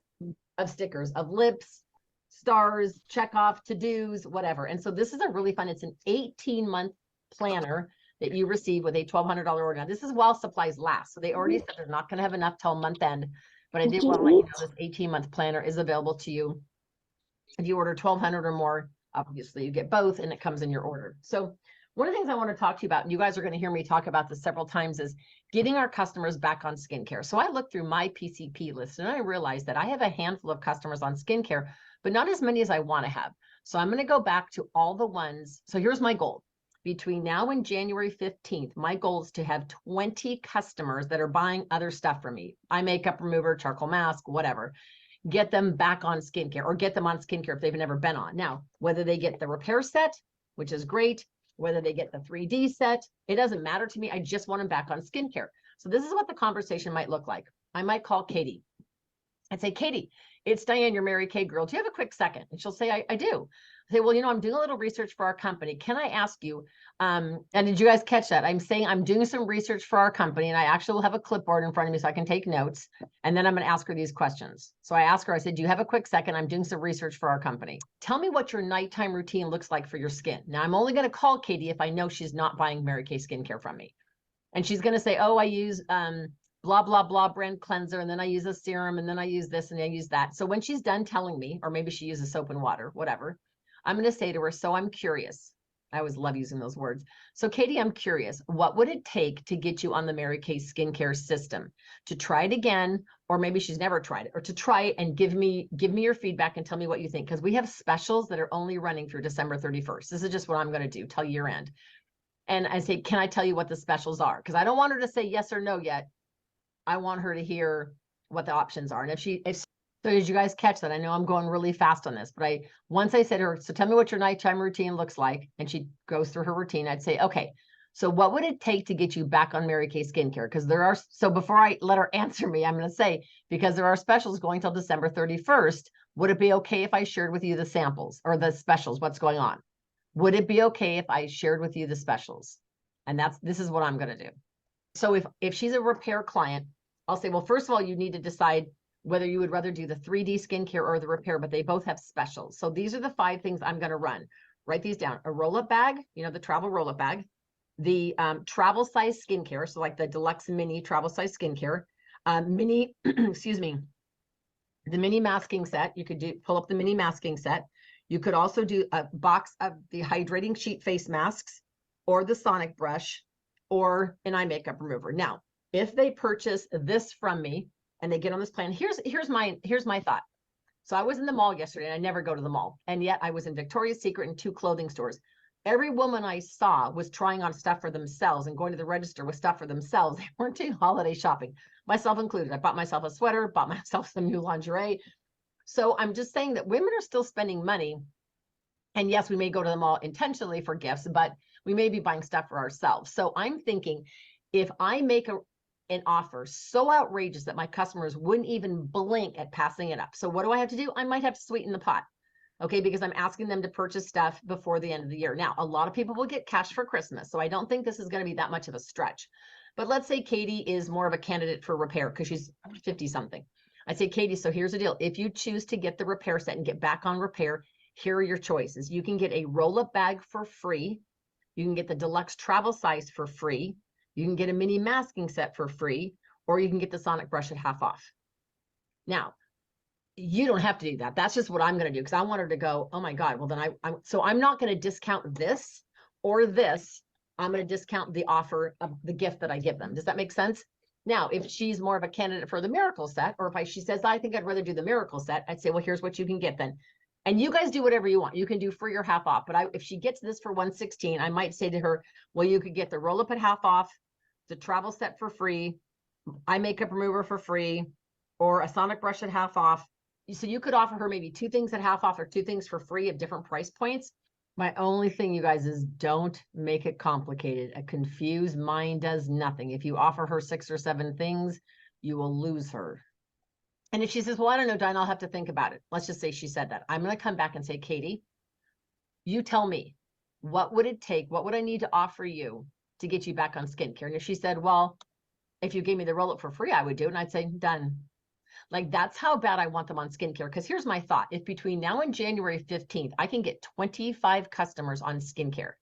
of stickers of lips, stars, check off, to-dos, whatever. And so this is a really fun, it's an 18-month planner that you receive with a $1,200 order. Now, this is while supplies last. So they already said they're not going to have enough till month end, but I did want to let you know this 18-month planner is available to you. If you order 1,200 or more, obviously you get both, and it comes in your order. So one of the things I want to talk to you about, and you guys are going to hear me talk about this several times, is getting our customers back on skincare. So I looked through my PCP list and I realized that I have a handful of customers on skincare, but not as many as I want to have. So I'm going to go back to all the ones. So here's my goal. between now and January 15th, my goal is to have 20 customers that are buying other stuff from me. Eye makeup remover, charcoal mask, whatever. Get them back on skincare, or get them on skincare if they've never been on. Now, whether they get the repair set, which is great, whether they get the 3D set, it doesn't matter to me. I just want them back on skincare. So this is what the conversation might look like. I might call Katie and say, Katie, it's Diane, your Mary Kay girl. Do you have a quick second? And she'll say, I do. I say, well, you know, I'm doing a little research for our company. Can I ask you, and did you guys catch that? I'm saying I'm doing some research for our company, and I actually will have a clipboard in front of me so I can take notes. And then I'm going to ask her these questions. So I asked her, I said, do you have a quick second? I'm doing some research for our company. Tell me what your nighttime routine looks like for your skin. Now, I'm only going to call Katie if I know she's not buying Mary Kay skincare from me. And she's going to say, oh, I use blah, blah, blah brand cleanser. And then I use a serum, and then I use this and I use that. So when she's done telling me, or maybe she uses soap and water, whatever, I'm going to say to her, so I'm curious. I always love using those words. So Katie, I'm curious, what would it take to get you on the Mary Kay skincare system? To try it again, or maybe she's never tried it, or to try it and give me your feedback and tell me what you think. Because we have specials that are only running through December 31st. This is just what I'm going to do till year end. And I say, can I tell you what the specials are? Because I don't want her to say yes or no yet. I want her to hear what the options are. And so did you guys catch that? I know I'm going really fast on this, but once I said to her, so tell me what your nighttime routine looks like. And she goes through her routine. I'd say, okay, so what would it take to get you back on Mary Kay skincare? Because so before I let her answer me, I'm going to say, because there are specials going till December 31st, would it be okay if I shared with you the samples or the specials, what's going on? Would it be okay if I shared with you the specials? And this is what I'm going to do. So if she's a repair client, I'll say, well, first of all, you need to decide whether you would rather do the 3D skincare or the repair, but they both have specials. So these are the 5 things I'm going to run. Write these down. A roll-up bag, you know, the travel roll-up bag, the travel size skincare. So like the deluxe mini travel size skincare, mini, excuse me, the mini masking set. You could pull up the mini masking set. You could also do a box of the hydrating sheet face masks, or the sonic brush, or an eye makeup remover. Now, if they purchase this from me and they get on this plan, here's my thought. So I was in the mall yesterday, and I never go to the mall. And yet I was in Victoria's Secret and 2 clothing stores. Every woman I saw was trying on stuff for themselves and going to the register with stuff for themselves. They weren't doing holiday shopping, myself included. I bought myself a sweater, bought myself some new lingerie. So I'm just saying that women are still spending money. And yes, we may go to the mall intentionally for gifts, but we may be buying stuff for ourselves. So I'm thinking, if I make an offer so outrageous that my customers wouldn't even blink at passing it up. So what do I have to do? I might have to sweeten the pot. Okay, because I'm asking them to purchase stuff before the end of the year. Now, a lot of people will get cash for Christmas, so I don't think this is going to be that much of a stretch. But let's say Katie is more of a candidate for repair because she's 50 something. I say, Katie, so here's the deal. If you choose to get the repair set and get back on repair, here are your choices. You can get a roll-up bag for free. You can get the deluxe travel size for free. You can get a mini masking set for free, or you can get the sonic brush at half off. Now, you don't have to do that. That's just what I'm going to do, because I want her to go, oh my God, well then so I'm not going to discount this or this. I'm going to discount the offer of the gift that I give them. Does that make sense? Now, if she's more of a candidate for the miracle set, or if she says, I think I'd rather do the miracle set, I'd say, well, here's what you can get then. And you guys do whatever you want. You can do free or half off. But if she gets this for $116, I might say to her, well, you could get the roll up at half off, the travel set for free, eye makeup remover for free, or a sonic brush at half off. So you could offer her maybe 2 things at half off or 2 things for free at different price points. My only thing, you guys, is don't make it complicated. A confused mind does nothing. If you offer her 6 or 7 things, you will lose her. And if she says, well, I don't know, Diane, I'll have to think about it. Let's just say she said that. I'm going to come back and say, Katie, you tell me, what would it take? What would I need to offer you to get you back on skincare? And if she said, well, if you gave me the roll up for free, I would do it. And I'd say, done. Like, that's how bad I want them on skincare. Because here's my thought. If between now and January 15th, I can get 25 customers on skincare,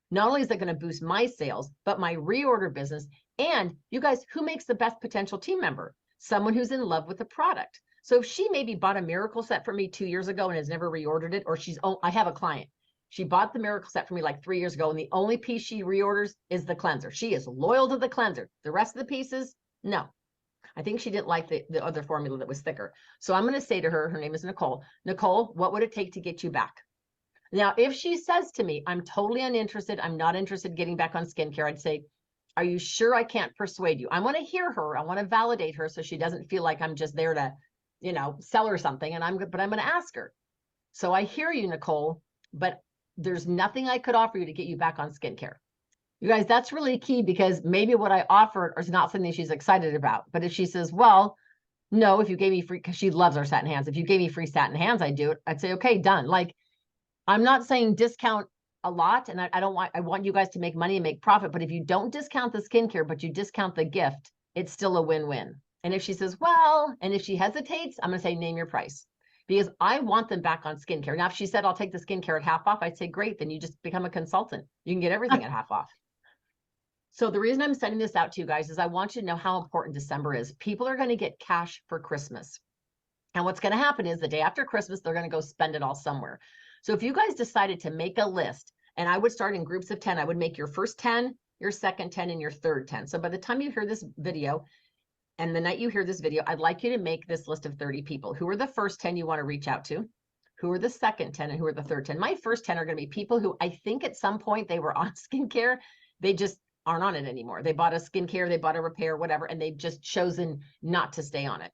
not only is that going to boost my sales, but my reorder business. And you guys, who makes the best potential team member? Someone who's in love with the product. So if she maybe bought a miracle set for me 2 years ago and has never reordered it, or I have a client, she bought the miracle set for me like 3 years ago, and the only piece she reorders is the cleanser. She is loyal to the cleanser. The rest of the pieces, no. I think she didn't like the other formula that was thicker. So I'm going to say to her, her name is Nicole. Nicole, what would it take to get you back? Now, if she says to me, I'm totally uninterested, I'm not interested in getting back on skincare, I'd say, are you sure I can't persuade you? I want to hear her. I want to validate her so she doesn't feel like I'm just there to, you know, sell her something. And I'm going to ask her. So I hear you, Nicole, but there's nothing I could offer you to get you back on skincare. You guys, that's really key, because maybe what I offered is not something she's excited about. But if she says, well, no, if you gave me free, because she loves our satin hands. If you gave me free satin hands, I'd do it. I'd say, okay, done. Like, I'm not saying discount a lot, and I want you guys to make money and make profit. But if you don't discount the skincare, but you discount the gift, it's still a win-win. And if she says, well, and if she hesitates, I'm going to say, name your price, because I want them back on skincare. Now, if she said, I'll take the skincare at half off, I'd say, great, then you just become a consultant. You can get everything at half off. So the reason I'm sending this out to you guys is I want you to know how important December is. People are going to get cash for Christmas. And what's going to happen is the day after Christmas, they're going to go spend it all somewhere. So if you guys decided to make a list, and I would start in groups of 10, I would make your first 10, your second 10, and your third 10. So by the time you hear this video, and the night you hear this video, I'd like you to make this list of 30 people. Who are the first 10 you want to reach out to? Who are the second 10 and who are the third 10? My first 10 are going to be people who I think at some point they were on skincare. They just aren't on it anymore. They bought a skincare, they bought a repair, whatever, and they've just chosen not to stay on it.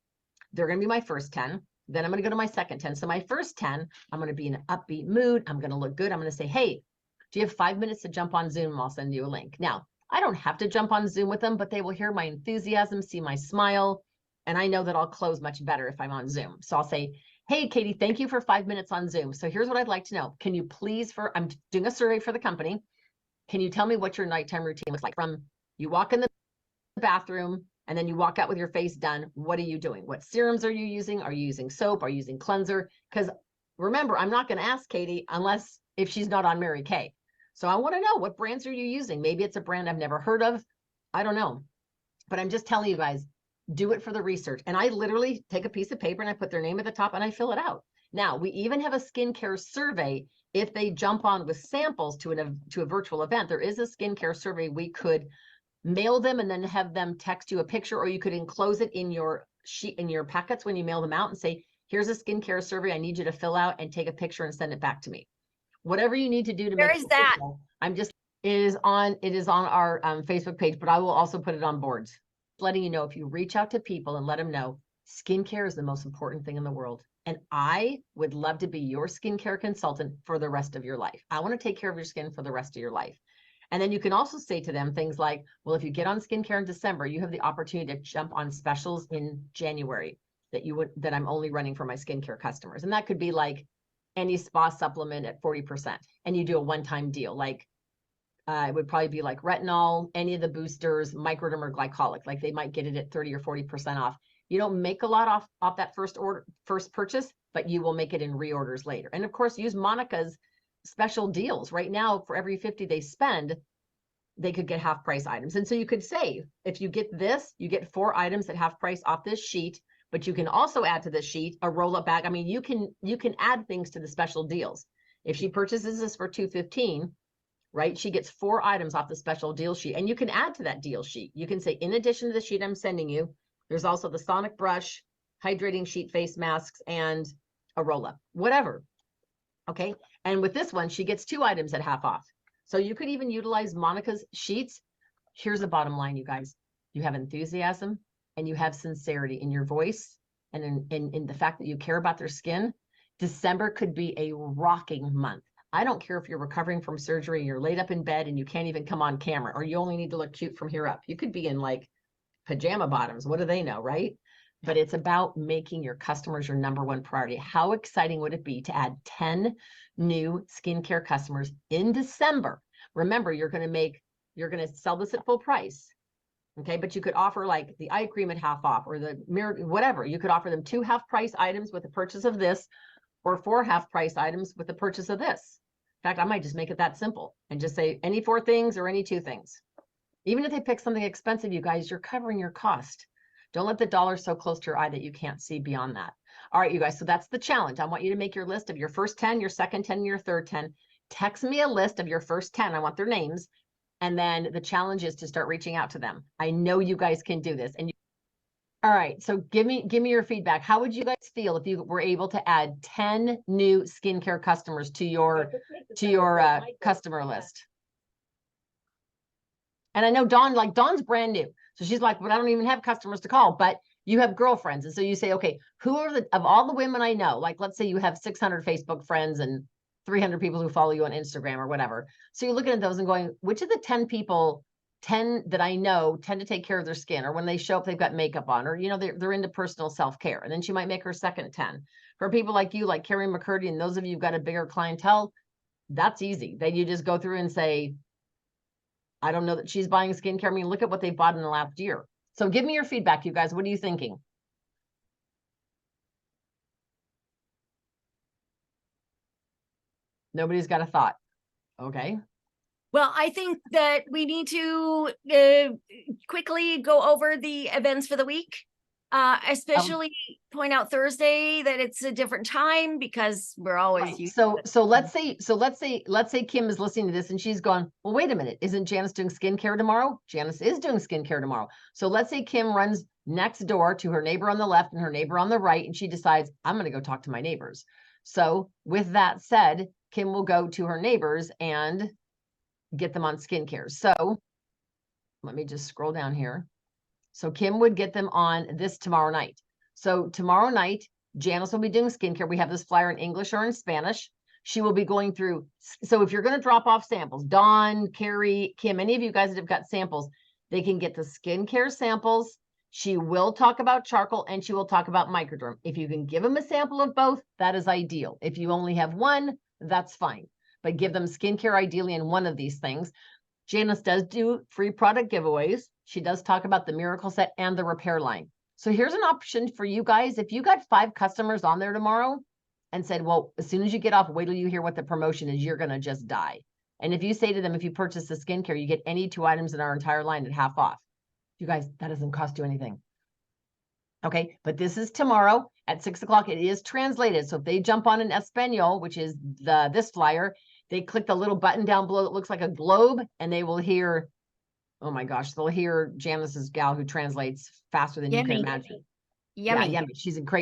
They're going to be my first 10. Then I'm going to go to my second 10. So my first 10, I'm going to be in an upbeat mood. I'm going to look good. I'm going to say, hey, do you have 5 minutes to jump on Zoom? I'll send you a link. Now, I don't have to jump on Zoom with them, but they will hear my enthusiasm, see my smile, and I know that I'll close much better if I'm on Zoom. So I'll say, hey, Katie, thank you for 5 minutes on Zoom. So here's what I'd like to know. Can you please, I'm doing a survey for the company. Can you tell me what your nighttime routine looks like? From you walk in the bathroom and then you walk out with your face done, what are you doing? What serums are you using? Are you using soap? Are you using cleanser? Because remember, I'm not going to ask Katie unless if she's not on Mary Kay. So I want to know, what brands are you using? Maybe it's a brand I've never heard of. I don't know. But I'm just telling you guys, do it for the research. And I literally take a piece of paper and I put their name at the top and I fill it out. Now, we even have a skincare survey. If they jump on with samples to a virtual event, there is a skincare survey. We could mail them and then have them text you a picture, or you could enclose it in your sheet, in your packets when you mail them out, and say, here's a skincare survey. I need you to fill out and take a picture and send it back to me. Whatever you need to do to Where make is that? official, it is on our Facebook page, but I will also put it on boards, letting you know, if you reach out to people and let them know, skincare is the most important thing in the world. And I would love to be your skincare consultant for the rest of your life. I want to take care of your skin for the rest of your life. And then you can also say to them things like, well, if you get on skincare in December, you have the opportunity to jump on specials in January that I'm only running for my skincare customers. And that could be like any spa supplement at 40%. And you do a one-time deal. Like it would probably be like retinol, any of the boosters, microderm or glycolic, like they might get it at 30 or 40% off. You don't make a lot off that first purchase, but you will make it in reorders later. And of course, use Monica's special deals. Right now, for every 50 they spend, they could get half price items. And so you could say, if you get this, you get 4 items at half price off this sheet, but you can also add to this sheet a roll-up bag. I mean, you can add things to the special deals. If she purchases this for $215, right, she gets 4 items off the special deal sheet, and you can add to that deal sheet. You can say, in addition to the sheet I'm sending you, there's also the sonic brush, hydrating sheet face masks, and a roll-up, whatever. Okay. And with this one, she gets 2 items at half off. So you could even utilize Monica's sheets. Here's the bottom line, you guys. You have enthusiasm and you have sincerity in your voice and in the fact that you care about their skin. December could be a rocking month. I don't care if you're recovering from surgery, you're laid up in bed and you can't even come on camera, or you only need to look cute from here up. You could be in like pajama bottoms. What do they know, right? But it's about making your customers your #1 priority. How exciting would it be to add 10 new skincare customers in December? Remember, you're going to sell this at full price. Okay. But you could offer like the eye cream at half off, or the mirror, whatever. You could offer them 2 half price items with the purchase of this, or 4 half price items with the purchase of this. In fact, I might just make it that simple and just say any 4 things or any 2 things. Even if they pick something expensive, you guys, you're covering your cost. Don't let the dollar so close to your eye that you can't see beyond that. All right, you guys, so that's the challenge. I want you to make your list of your first 10, your second 10, and your third 10. Text me a list of your first 10. I want their names. And then the challenge is to start reaching out to them. I know you guys can do this. And All right. So give me your feedback. How would you guys feel if you were able to add 10 new skincare customers to your customer list? And I know Dawn's brand new. So she's like, but I don't even have customers to call, but you have girlfriends. And so you say, okay, who are of all the women I know, like, let's say you have 600 Facebook friends and 300 people who follow you on Instagram or whatever. So you're looking at those and going, which of the 10 people, 10 that I know tend to take care of their skin, or when they show up, they've got makeup on, or, you know, they're into personal self-care. And then she might make her second 10. For people like you, like Carrie McCurdy, and those of you who've got a bigger clientele, that's easy. Then you just go through and say, I don't know that she's buying skincare. I mean, look at what they bought in the last year. So give me your feedback, you guys. What are you thinking? Nobody's got a thought. Okay. Well, I think that we need to quickly go over the events for the week. Especially point out Thursday that it's a different time, because we're always Right. used So to it. let's say Kim is listening to this and she's gone, well, wait a minute, isn't Janice doing skincare tomorrow? Janice is doing skincare tomorrow. So let's say Kim runs next door to her neighbor on the left and her neighbor on the right, and she decides, I'm going to go talk to my neighbors. So with that said, Kim will go to her neighbors and get them on skincare. So let me just scroll down here. So Kim would get them on this tomorrow night. So tomorrow night, Janice will be doing skincare. We have this flyer in English or in Spanish. She will be going through. So if you're going to drop off samples, Dawn, Carrie, Kim, any of you guys that have got samples, they can get the skincare samples. She will talk about charcoal and she will talk about microderm. If you can give them a sample of both, that is ideal. If you only have one, that's fine. But give them skincare ideally in one of these things. Janice does do free product giveaways. She does talk about the miracle set and the repair line. So here's an option for you guys. If you got 5 customers on there tomorrow and said, well, as soon as you get off, wait till you hear what the promotion is, you're going to just die. And if you say to them, if you purchase the skincare, you get any 2 items in our entire line at half off. You guys, that doesn't cost you anything. Okay, but this is tomorrow at 6 o'clock. It is translated. So if they jump on an Espanol, which is this flyer, they click the little button down below that looks like a globe, and they will hear, oh my gosh, they'll hear Janice's gal who translates faster than you can imagine. Yummy. Yeah, yummy.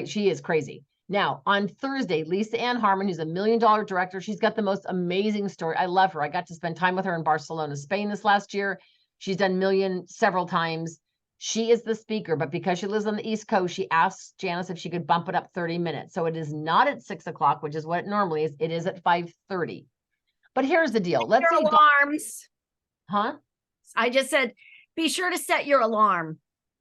She is crazy. Now, on Thursday, Lisa Ann Harmon, who's $1 million director, she's got the most amazing story. I love her. I got to spend time with her in Barcelona, Spain this last year. She's done Million several times. She is the speaker, but because she lives on the East Coast, she asked Janice if she could bump it up 30 minutes. So it is not at 6 o'clock, which is what it normally is. It is at 5:30. But here's the deal. Let's Your say alarms. huh? I just said, be sure to set your alarm.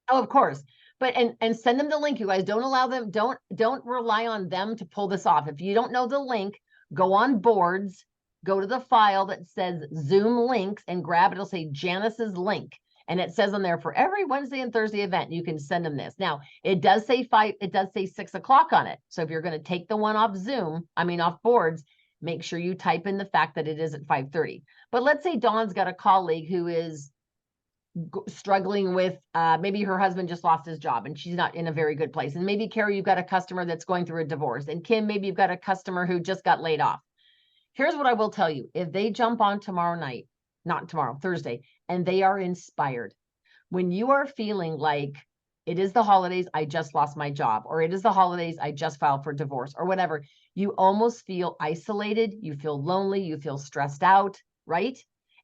Oh, of course. But and send them the link, you guys. Don't allow them, don't rely on them to pull this off. If you don't know the link, go on boards, go to the file that says Zoom links and grab it. It'll say Janice's link. And it says on there, for every Wednesday and Thursday event, you can send them this. Now, it does say 6 o'clock on it. So if you're going to take the one off Zoom, off boards, make sure you type in the fact that it is at 5:30. But let's say Dawn's got a colleague who is struggling with, maybe her husband just lost his job and she's not in a very good place. And maybe Carrie, you've got a customer that's going through a divorce. And Kim, maybe you've got a customer who just got laid off. Here's what I will tell you. If they jump on tomorrow night, not tomorrow, Thursday, and they are inspired, when you are feeling like it is the holidays, I just lost my job, or it is the holidays, I just filed for divorce, or whatever, you almost feel isolated, you feel lonely, you feel stressed out, right?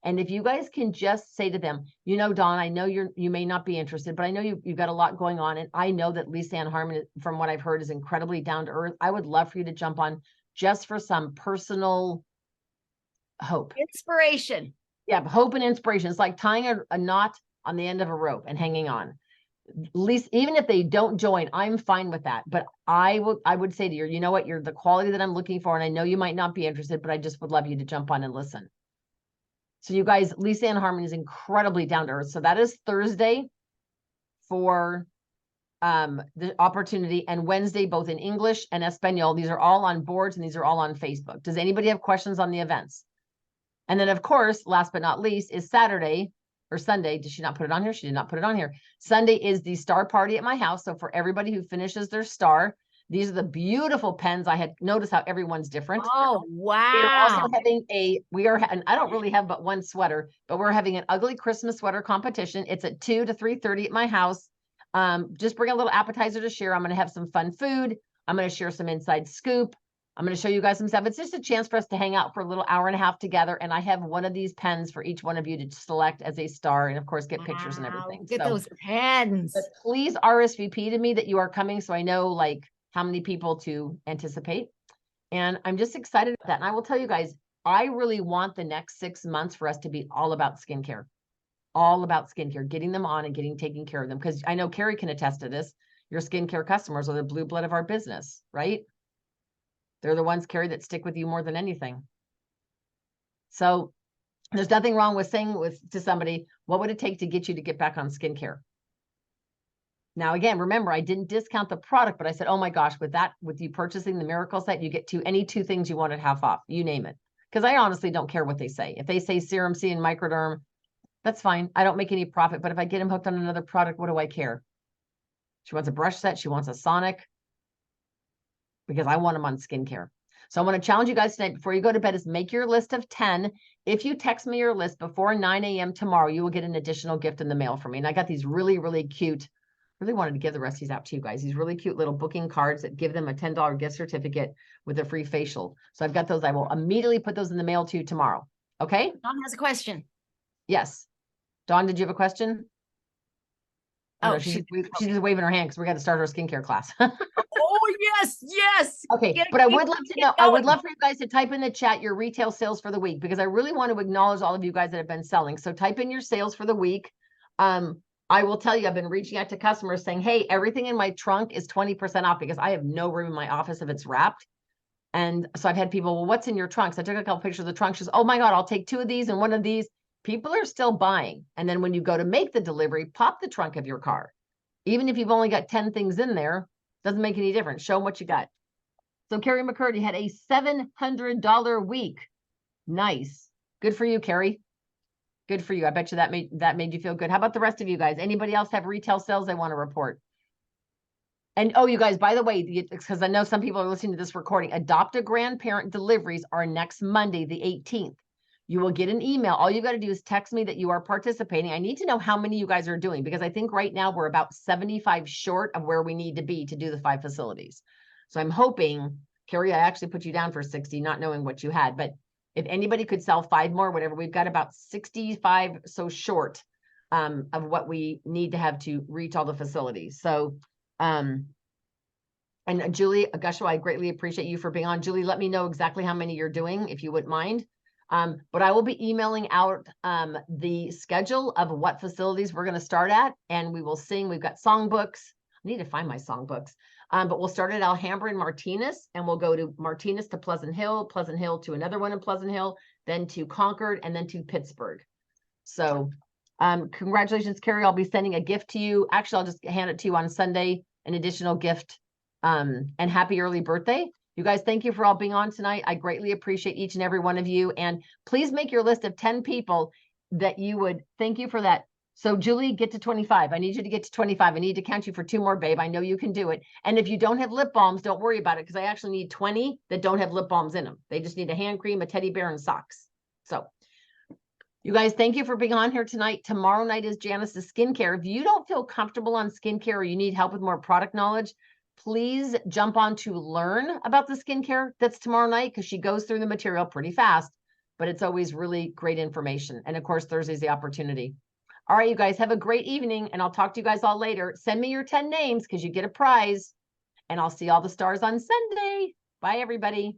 And if you guys can just say to them, you know, Dawn, I know you may not be interested, but I know you've got a lot going on. And I know that Lisa Ann Harmon, from what I've heard, is incredibly down to earth. I would love for you to jump on just for some personal hope. Inspiration. Yeah, hope and inspiration. It's like tying a knot on the end of a rope and hanging on. At least, even if they don't join, I'm fine with that. But I would say to you, you know what, you're the quality that I'm looking for. And I know you might not be interested, but I just would love you to jump on and listen. So you guys, Lisa Ann Harmon is incredibly down to earth. So that is Thursday for the opportunity, and Wednesday, both in English and Espanol. These are all on boards and these are all on Facebook. Does anybody have questions on the events? And then, of course, last but not least, is Saturday or Sunday. Did she not put it on here? She did not put it on here. Sunday is the star party at my house. So for everybody who finishes their star, these are the beautiful pens. I had noticed how everyone's different. Oh, wow. We're also having and I don't really have but one sweater, but we're having an ugly Christmas sweater competition. It's at 2 to 3:30 at my house. Just bring a little appetizer to share. I'm going to have some fun food. I'm going to share some inside scoop. I'm going to show you guys some stuff. It's just a chance for us to hang out for a little hour and a half together. And I have one of these pens for each one of you to select as a star and of course get pictures and everything. Get So, those pens. but please RSVP to me that you are coming so I know like how many people to anticipate. And I'm just excited about that. And I will tell you guys, I really want the next 6 months for us to be all about skincare, getting them on and taking care of them. Because I know Carrie can attest to this. Your skincare customers are the blue blood of our business, right? They're the ones, Carrie, that stick with you more than anything. So there's nothing wrong with saying to somebody, what would it take to get you to get back on skincare? Now, again, remember, I didn't discount the product, but I said, oh my gosh, with you purchasing the Miracle Set, you get any two things you wanted half off, you name it. Because I honestly don't care what they say. If they say Serum C and Microderm, that's fine. I don't make any profit, but if I get them hooked on another product, what do I care? She wants a brush set. She wants a Sonic because I want them on skincare. So I want to challenge you guys tonight before you go to bed is make your list of 10. If you text me your list before 9 a.m. tomorrow, you will get an additional gift in the mail from me. And I got these really, really cute, really wanted to give the rest of these out to you guys. These really cute little booking cards that give them a $10 gift certificate with a free facial. So I've got those. I will immediately put those in the mail to you tomorrow. Okay? Dawn has a question. Yes. Dawn, did you have a question? Oh, no, she's just waving her hand because we got to start her skincare class. Oh, yes. Okay, but I would love to know, I would love for you guys to type in the chat your retail sales for the week, because I really want to acknowledge all of you guys that have been selling. So type in your sales for the week. I will tell you, I've been reaching out to customers saying, hey, everything in my trunk is 20% off because I have no room in my office if it's wrapped. And so I've had people, well, what's in your trunk? So I took a couple pictures of the trunk. She says, oh my God, I'll take 2 of these and 1 of these. People are still buying. And then when you go to make the delivery, pop the trunk of your car. Even if you've only got 10 things in there, doesn't make any difference. Show them what you got. So Carrie McCurdy had a $700 week. Nice. Good for you, Carrie. Good for you. I bet you that made you feel good. How about the rest of you guys? Anybody else have retail sales they want to report? And oh, you guys, by the way, because I know some people are listening to this recording, Adopt a Grandparent deliveries are next Monday, the 18th. You will get an email. All you got to do is text me that you are participating. I need to know how many you guys are doing, because I think right now we're about 75 short of where we need to be to do the 5 facilities. So I'm hoping, Carrie, I actually put you down for 60, not knowing what you had, but if anybody could sell 5 more, whatever, we've got about 65 so short of what we need to have to reach all the facilities. So, and Julie Gusho, I greatly appreciate you for being on. Julie, let me know exactly how many you're doing, if you wouldn't mind. But I will be emailing out the schedule of what facilities we're going to start at, and we will sing. We've got songbooks. I need to find my songbooks. But we'll start at Alhambra and Martinez, and we'll go to Martinez to Pleasant Hill to another one in Pleasant Hill, then to Concord, and then to Pittsburgh. So congratulations, Carrie. I'll be sending a gift to you. Actually, I'll just hand it to you on Sunday, an additional gift, and happy early birthday. You guys, thank you for all being on tonight. I greatly appreciate each and every one of you. And please make your list of 10 people that you would, thank you for that. So Julie, get to 25. I need you to get to 25. I need to count you for 2 more, babe. I know you can do it. And if you don't have lip balms, don't worry about it, because I actually need 20 that don't have lip balms in them. They just need a hand cream, a teddy bear, and socks. So you guys, thank you for being on here tonight. Tomorrow night is Janice's skincare. If you don't feel comfortable on skincare or you need help with more product knowledge, please jump on to learn about the skincare that's tomorrow night, because she goes through the material pretty fast, but it's always really great information. And of course, Thursday's the opportunity. All right, you guys have a great evening, and I'll talk to you guys all later. Send me your 10 names because you get a prize, and I'll see all the stars on Sunday. Bye, everybody.